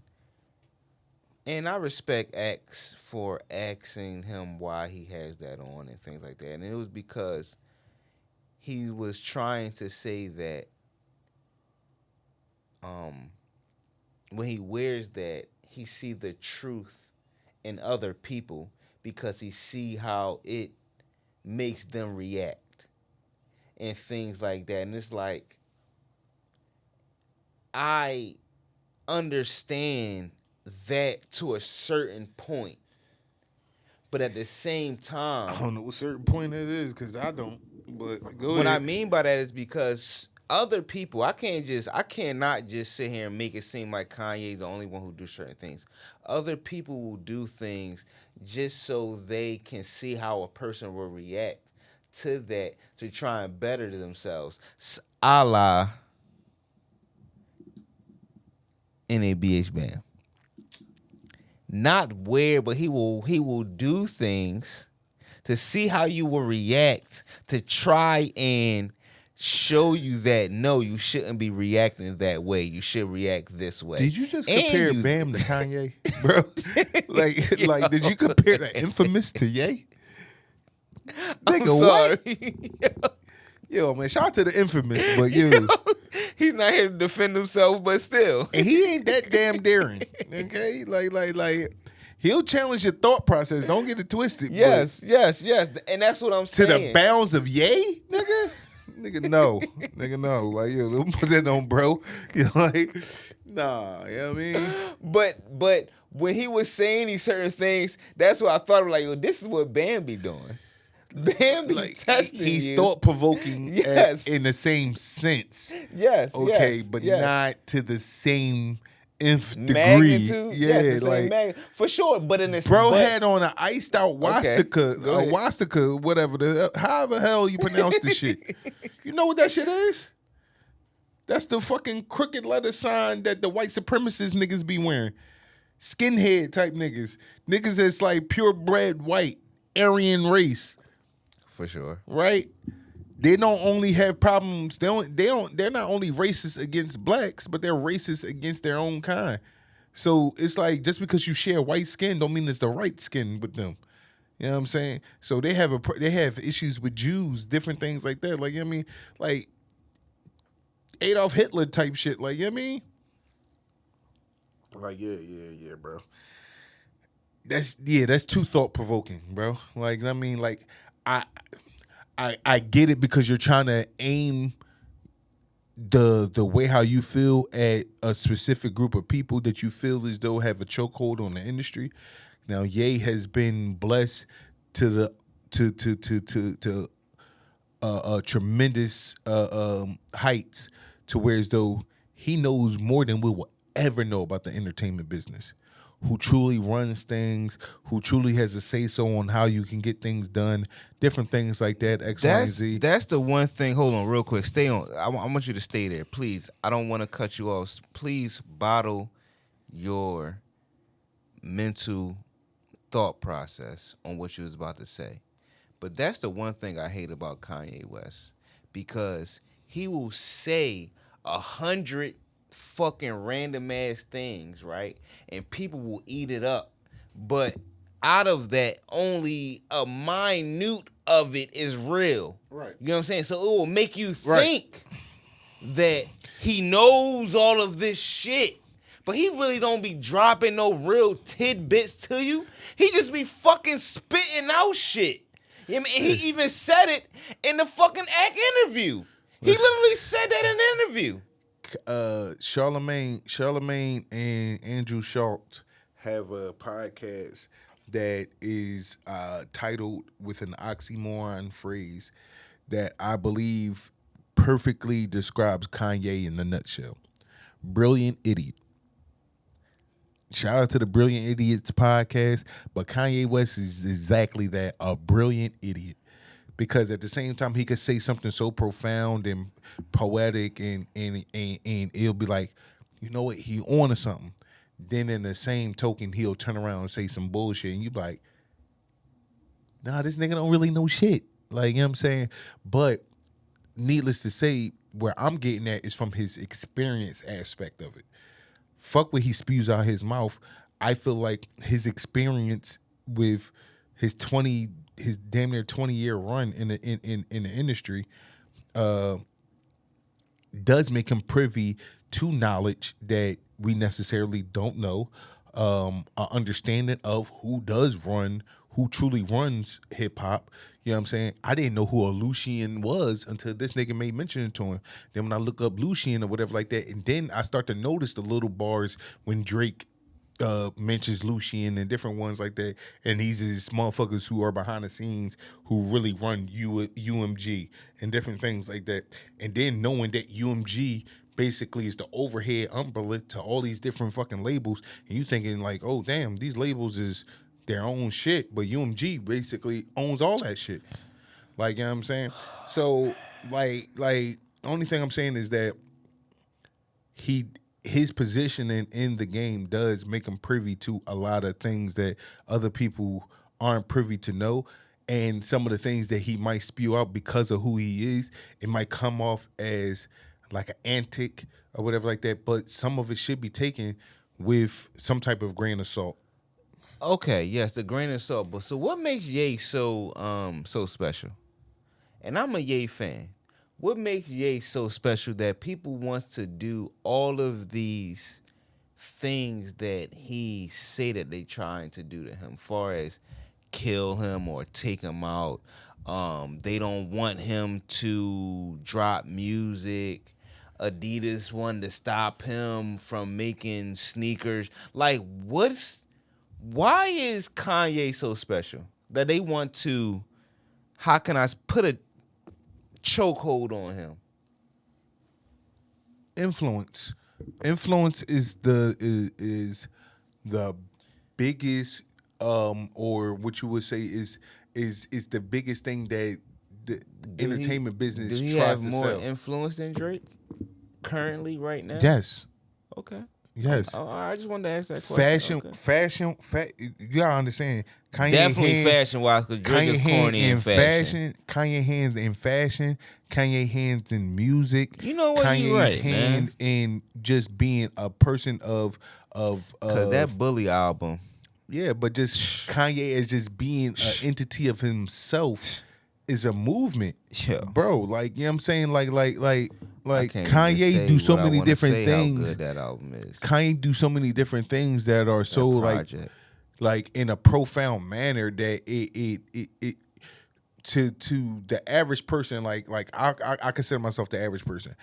and I respect X for asking him why he has that on and things like that. And it was because he was trying to say that when he wears that, he see the truth in other people because he see how it makes them react and things like that. And it's like, I understand that to a certain point, but at the same time, I don't know what certain point it is because I don't. But go what ahead. I mean by that is because other people, I cannot just sit here and make it seem like Kanye's the only one who do certain things. Other people will do things just so they can see how a person will react to that to try and better themselves. A la NABH band. Not where, but he will do things to see how you will react to try and show you that no, you shouldn't be reacting that way. You should react this way. Did you just compare Bam to Kanye, bro? like, did you compare the Infamous to Ye? I'm Nigga, sorry. What? Yo, man, shout out to the Infamous, but yo, he's not here to defend himself, but still, and he ain't that damn daring. Okay, like. He'll challenge your thought process. Don't get it twisted. Yes, and that's what I'm saying. To the bounds of Ye, nigga. Nigga, no. Nigga, no. Like, yo, don't put that on, bro. You like, nah, you know what I mean? But when he was saying these certain things, that's what I thought of, like, yo, this is what Bam be doing. Bam be testing He's you. thought-provoking in the same sense. Yes, okay, yes, but yes. not to the same nth degree. Magnitude? Yeah, yes, like, for sure. But in this, bro had on an iced out Wastica, Okay, Wastica, whatever however the hell you pronounce the shit. You know what that shit is? That's the fucking crooked letter sign that the white supremacist niggas be wearing. Skinhead type niggas. Niggas that's like purebred white, Aryan race. For sure. Right? They don't only have problems. They're not only racist against blacks, but they're racist against their own kind. So it's like just because you share white skin don't mean it's the right skin with them. You know what I'm saying? So they have issues with Jews, different things like that. Like, you know what I mean? Like Adolf Hitler type shit. Like, you know what I mean? Like, yeah, bro. That's too thought provoking, bro. Like, I mean, like I get it because you're trying to aim the way how you feel at a specific group of people that you feel as though have a chokehold on the industry. Now, Ye has been blessed to tremendous heights to where as though he knows more than we will ever know about the entertainment business. who truly runs things, who truly has a say so on how you can get things done, different things like that. X, Y, and Z. That's the one thing. Hold on, real quick. Stay on. I want you to stay there, please. I don't want to cut you off. Please bottle your mental thought process on what you was about to say. But that's the one thing I hate about Kanye West, because he will say 100 fucking random ass things, right? And people will eat it up. But out of that, only a minute of it is real. Right. You know what I'm saying? So it will make you think that he knows all of this shit. But he really don't be dropping no real tidbits to you. He just be fucking spitting out shit. I mean, he even said it in the fucking act interview. He literally said that in the interview. Charlemagne and Andrew Schultz have a podcast that is titled with an oxymoron phrase that I believe perfectly describes Kanye in a nutshell. Brilliant idiot. Shout out to the Brilliant Idiots podcast, but Kanye West is exactly that, a brilliant idiot. Because at the same time, he could say something so profound and poetic, and it'll be like, you know what, he on to something. Then in the same token, he'll turn around and say some bullshit, and you be like, nah, this nigga don't really know shit. Like, you know what I'm saying? But needless to say, where I'm getting at is from his experience aspect of it. Fuck what he spews out his mouth. I feel like his experience with his damn near 20-year run in the industry does make him privy to knowledge that we necessarily don't know. An understanding of who truly runs hip hop. You know what I'm saying? I didn't know who a Lucian was until this nigga made mention to him. Then when I look up Lucian or whatever like that, and then I start to notice the little bars when Drake mentions Lucian and different ones like that, and these is motherfuckers who are behind the scenes who really run UMG and different things like that. And then knowing that UMG basically is the overhead umbrella to all these different fucking labels, and you thinking like, oh damn, these labels is their own shit, but UMG basically owns all that shit. Like, you know what I'm saying? So, like, only thing I'm saying is that his positioning in the game does make him privy to a lot of things that other people aren't privy to know. And some of the things that he might spew out because of who he is, it might come off as like an antic or whatever like that, but some of it should be taken with some type of grain of salt. Okay, yes, the grain of salt. But so what makes Ye so special? And I'm a Ye fan. What makes Ye so special that people want to do all of these things that he say that they trying to do to him, far as kill him or take him out? They don't want him to drop music. Adidas wanted to stop him from making sneakers. Like, why is Kanye so special that they want to, how can I put a chokehold on him? Influence is the biggest or what you would say is the biggest thing that the entertainment business tries to tries have to more sell. influence than Drake currently right now? Yes. Okay. Yes. I just wanted to ask that question. Fashion. You gotta understand. Kanye Definitely fashion-wise, because Drake is corny in fashion. Kanye hands in fashion. Kanye hands in music. You know what? Kanye's You're right, hand in just being a person of because that Bully album. Yeah, but just Kanye as just being an entity of himself is a movement. Yeah. Bro, like, you know what I'm saying? Like can't Kanye even say do so what I many wanna different say things. How good that album is. Kanye do so many different things that are so like in a profound manner that it to the average person, like I consider myself the average person.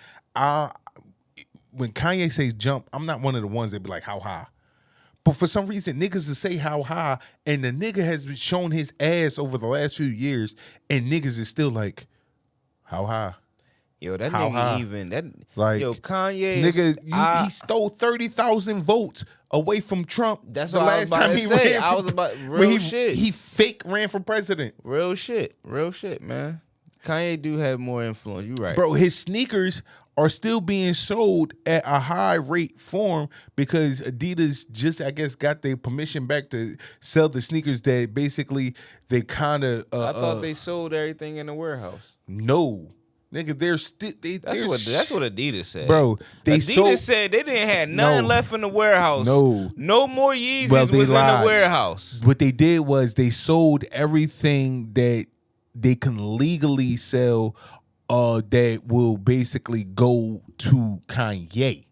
When Kanye says jump, I'm not one of the ones that be like, how high? But for some reason, niggas will say how high, and the nigga has been shown his ass over the last few years, and niggas is still like, how high? Yo, that how nigga high? even that Like, yo Kanye nigga, he stole 30,000 votes away from Trump. That's the what I last was about time to he say. ran. I was about where real shit. He fake ran for president. Real shit, man. Kanye do have more influence. You right, bro. His sneakers are still being sold at a high rate form because Adidas just, I guess, got their permission back to sell the sneakers that basically they kind of. I thought they sold everything in the warehouse. No. Nigga, they're still. That's what Adidas said, bro. Adidas said they didn't have nothing left in the warehouse. No more Yeezys was in the warehouse. What they did was they sold everything that they can legally sell, that will basically go to Kanye.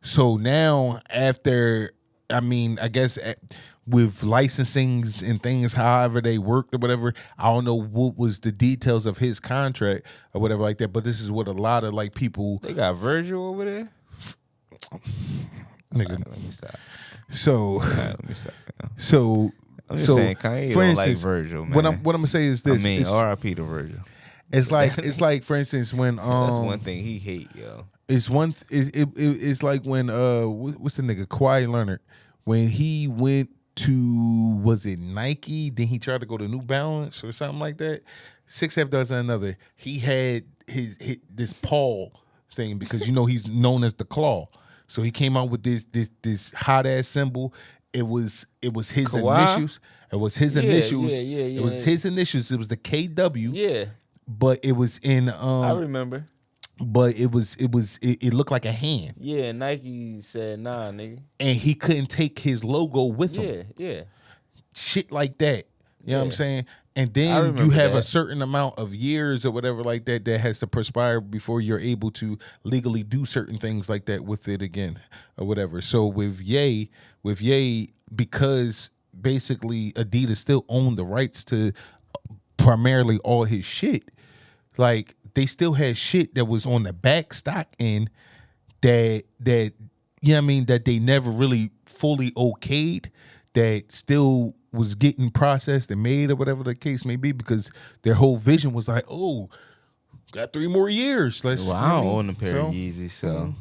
So now, after, I mean, I guess with licensings and things, however they worked or whatever, I don't know what was the details of his contract or whatever like that, but this is what a lot of like people. They got Virgil over there? Nigga. Right, let me stop. So, let me stop. So, I'm just saying, Kanye for don't instance, like Virgil, man. What I'm gonna say is this. I mean, R.I.P. to Virgil. It's like for instance when that's one thing he hate, yo. It's like when what's the nigga Kawhi Leonard when he went to, was it Nike? Then he tried to go to New Balance or something like that. 6 half dozen another. He had his this Paul thing because he's known as the Claw. So he came out with this hot ass symbol. It was his Kawhi? initials. It was his initials. Yeah. It was his initials. It was the KW. Yeah. But it was in I remember. But it looked like a hand. Yeah, Nike said nah, nigga. And he couldn't take his logo with him. Yeah. Shit like that. You know what I'm saying? And then you have a certain amount of years or whatever like that has to perspire before you're able to legally do certain things like that with it again or whatever. So with Ye, because basically Adidas still owned the rights to primarily all his shit, like they still had shit that was on the back stock end that you know what I mean, that they never really fully okayed, that still was getting processed and made or whatever the case may be, because their whole vision was like, oh, got 3 more years. Let's. Well, I don't own a pair of Yeezys, so.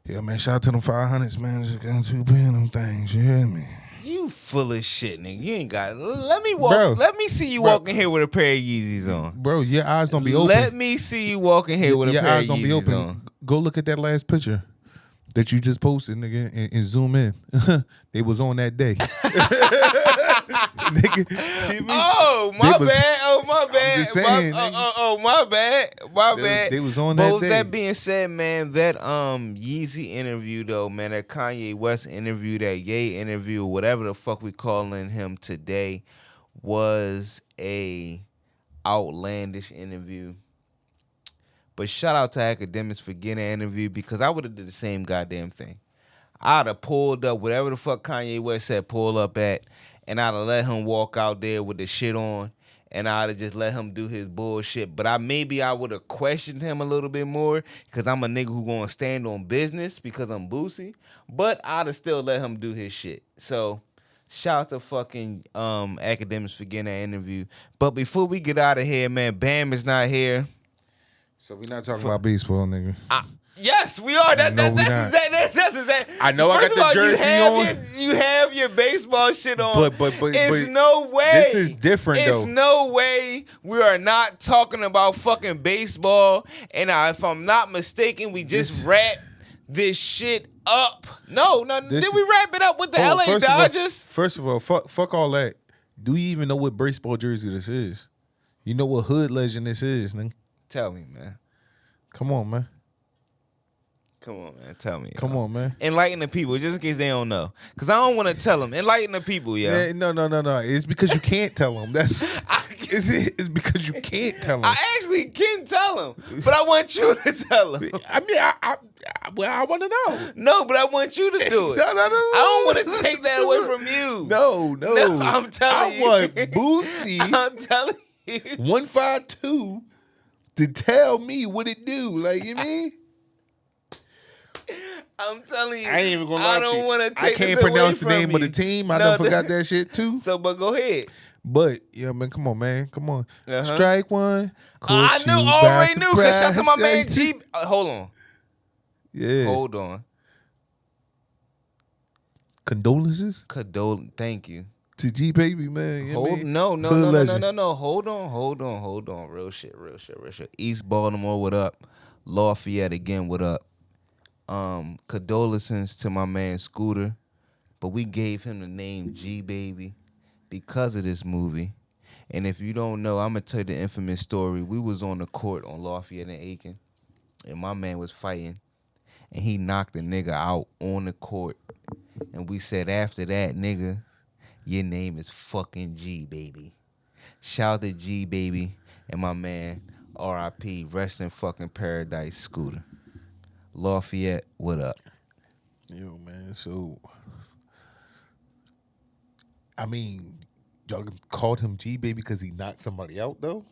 Yeah, man, shout out to them 500s, man. Just got 2 paying them things, you hear me? You full of shit, nigga. You ain't got. Let me walk. Let me see you walking here with a pair of Yeezys on, bro. Your eyes don't be open. Let me see you walking here with a pair of Yeezys on. Your eyes don't be open. Go look at that last picture that you just posted, nigga, and zoom in. They was on that day. Nigga, oh my bad. Oh my bad. I'm just saying, my bad. They was on but that with day. that being said, man, that Yeezy interview though, man, that Kanye West interview, that Ye interview, whatever the fuck we calling him today, was a outlandish interview. But shout out to academics for getting an interview, because I would have did the same goddamn thing. I'd have pulled up whatever the fuck Kanye West said pull up at, and I'd have let him walk out there with the shit on, and I'd have just let him do his bullshit. But I would have questioned him a little bit more, because I'm a nigga who gonna stand on business because I'm Boosie. But I'd have still let him do his shit. So shout out to fucking academics for getting that interview. But before we get out of here, man, Bam is not here. So we're not talking about baseball, nigga. Yes, we are. That's exact. I know. First I got the jersey on. You have your baseball shit on. But it's no way. This is different, though. It's no way we are not talking about fucking baseball. And if I'm not mistaken, we just wrap this shit up. No. Did we wrap it up with the LA Dodgers? First of all, fuck all that. Do you even know what baseball jersey this is? You know what hood legend this is, nigga? Tell me, man. Come on, man. Tell me. Come on, man. Enlighten the people, just in case they don't know. Because I don't want to tell them. Enlighten the people, yeah. No. It's because you can't tell them. It's because you can't tell them. I actually can tell them, but I want you to tell them. I mean, I want to know. No, but I want you to do it. No. I don't want to take that away from you. No. I'm telling you. I want Boosie. I'm telling you. 152 to tell me what it do. Like, you mean? I'm telling you. I ain't even gonna lie to you. I don't want to take I can't pronounce the name of the team. I done forgot that shit too. So, but go ahead. But yeah, man, come on, man, come on. Strike one. I already knew. Cause shout out to my man G. Hold on. Yeah. Hold on. condolences. Thank you. To G Baby, man. No. Hold on. Real shit. East Baltimore, what up? Lafayette again, what up? Condolences to my man Scooter, but we gave him the name G Baby because of this movie. And if you don't know, I'm gonna tell you the infamous story. We was on the court on Lafayette and Aiken, and my man was fighting, and he knocked the nigga out on the court. And we said, after that, nigga, your name is fucking G Baby. Shout out to G Baby and my man R.I.P. Rest in fucking paradise, Scooter. Lafayette, what up? Yo, man. So, I mean, y'all called him G Baby because he knocked somebody out, though?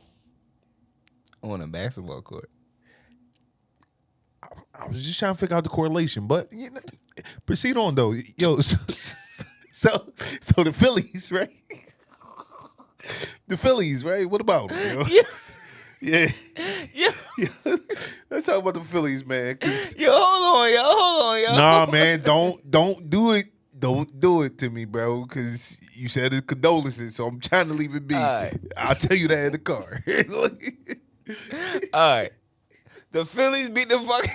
On a basketball court. I was just trying to figure out the correlation, but you know, proceed on though. Yo, so the Phillies, right? The Phillies, right? What about them? Yo? Yeah. Let's talk about the Phillies, man. Hold on, yo. Nah, man, don't do it. Don't do it to me, bro, because you said it's condolences, so I'm trying to leave it be. Right. I'll tell you that in the car. All right. The Phillies beat the fucking...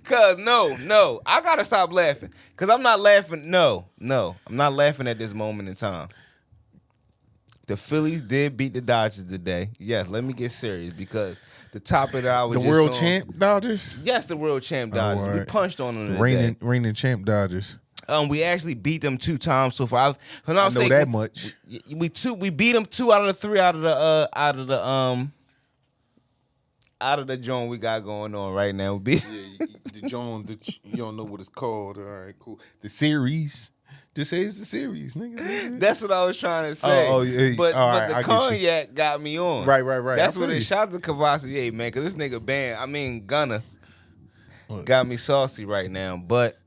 Cause no, I gotta stop laughing. Cause I'm not laughing. No, I'm not laughing at this moment in time. The Phillies did beat the Dodgers today. Yes, let me get serious because the topic that I was the world champ Dodgers. Yes, the world champ Dodgers. Right. We punched on them today. Reigning champ Dodgers. We actually beat them 2 times so far. I know that much. We beat them 2 out of the 3 out of the joint we got going on right now. We beat the joint. You don't know what it's called. All right, cool. The series. Just say it's the series, nigga. That's what I was trying to say. Yeah. But right, the cognac got me on. Right. That's what it shot to Cavassier, man. Because this nigga Gunner got me saucy right now. But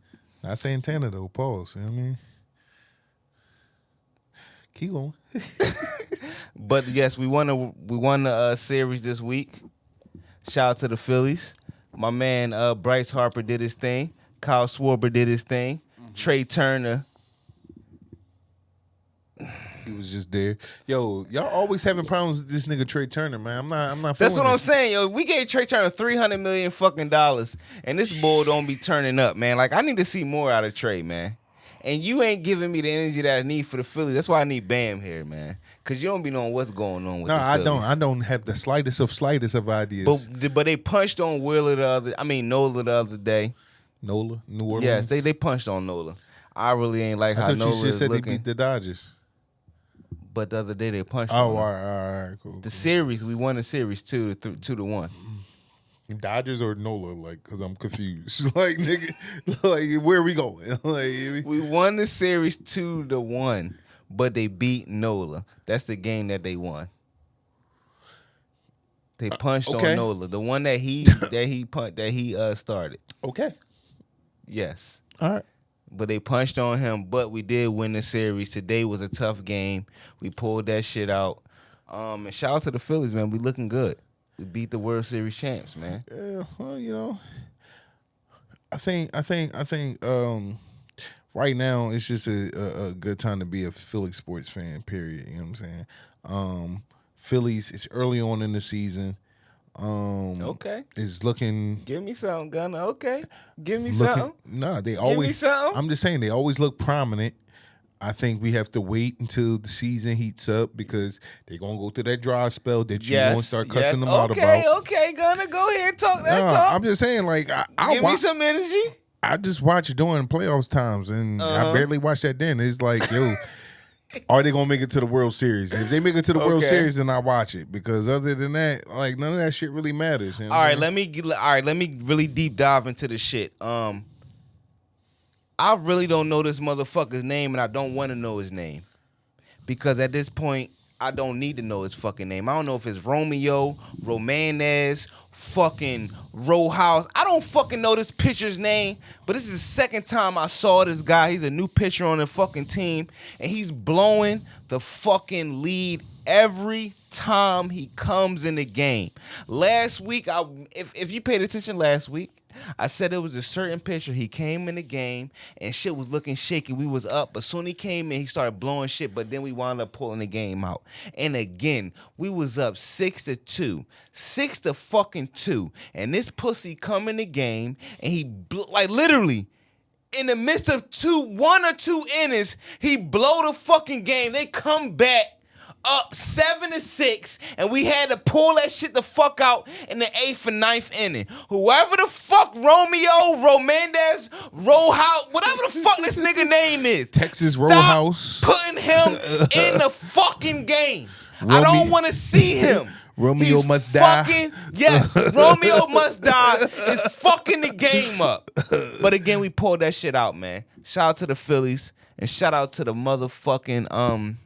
not saying Tanner though. Pause. You know what I mean? Keep going. But yes, we won the series this week. Shout out to the Phillies. My man Bryce Harper did his thing. Kyle Schwarber did his thing. Trey Turner. He was just there. Yo, y'all always having problems with this nigga Trey Turner, man. I'm not. That's what I'm saying, yo. We gave Trey Turner $300 million fucking dollars, and this bull don't be turning up, man. Like I need to see more out of Trey, man. And you ain't giving me the energy that I need for the Phillies. That's why I need Bam here, man. Cause you don't be knowing what's going on with the Phillies. I don't have the slightest of ideas. But they punched on Nola the other day. Nola, New Orleans. Yes, they punched on Nola. I really ain't like how Nola is looking. You just said they beat the Dodgers. But the other day they punched. Oh, all right, cool. The series, we won the series 2-1. Dodgers or Nola, like, cause I'm confused. Like, nigga, like, where are we going? Like, we won the series 2-1, but they beat Nola. That's the game that they won. They punched on Nola, the one that he started. Okay. Yes. All right. But they punched on him, but we did win the series. Today was a tough game. We pulled that shit out. And shout out to the Phillies, man. We looking good. We beat the World Series champs, man. Yeah, well, you know, I think right now it's just a good time to be a Philly sports fan, period. You know what I'm saying? Phillies, it's early on in the season. Okay. It's looking. Give me something, Gunner. Okay. Give me something. Nah, they always. Give me something. I'm just saying they always look prominent. I think we have to wait until the season heats up because they're gonna go through that dry spell that you're gonna start cussing them out about. Okay, Gunner, go ahead, talk that talk. I'm just saying, like, give me some energy. I just watch it during playoffs times, and I barely watch that then. It's like, yo. Are they gonna make it to the World Series? If they make it to the World Series, then I watch it because other than that, like none of that shit really matters. You know all right, let me really deep dive into the shit. I really don't know this motherfucker's name, and I don't want to know his name because at this point, I don't need to know his fucking name. I don't know if it's Romeo, Romanes, fucking Rojas. I don't fucking know this pitcher's name, but this is the second time I saw this guy. He's a new pitcher on the fucking team, and he's blowing the fucking lead every time he comes in the game. Last week, if you paid attention last week, I said it was a certain pitcher. He came in the game and shit was looking shaky. We was up, but soon he came in, he started blowing shit. But then we wound up pulling the game out. And again, we was up 6-2, 6-2. And this pussy come in the game and he like literally. In the midst of 1 or 2 innings, he blow the fucking game. They come back up 7-6, and we had to pull that shit the fuck out in the 8th and 9th inning. Whoever the fuck Romeo, Romandez, Rohouse, whatever the fuck this nigga name is, Texas stop Roadhouse, putting him in the fucking game. I don't want to see him. Romeo must die. Yes, Romeo must die is fucking the game up. But again, we pulled that shit out, man. Shout out to the Phillies and shout out to the motherfucking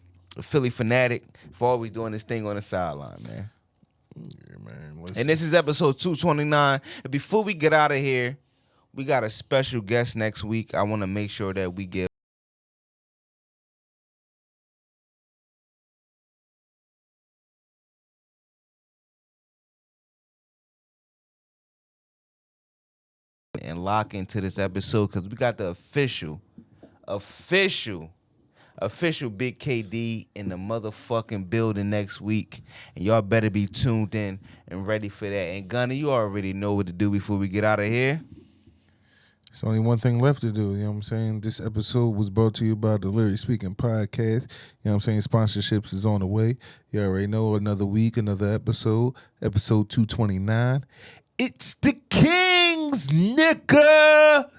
Philly fanatic for always doing this thing on the sideline, man. Yeah, man. And this is episode 229. And before we get out of here, we got a special guest next week. I want to make sure that we give and lock into this episode because we got the official Big KD in the motherfucking building next week. And y'all better be tuned in and ready for that. And Gunner, you already know what to do before we get out of here. There's only one thing left to do, you know what I'm saying? This episode was brought to you by the Lyric Speaking Podcast. You know what I'm saying? Sponsorships is on the way. You already know, another week, another episode 229. It's the Kings, nigga!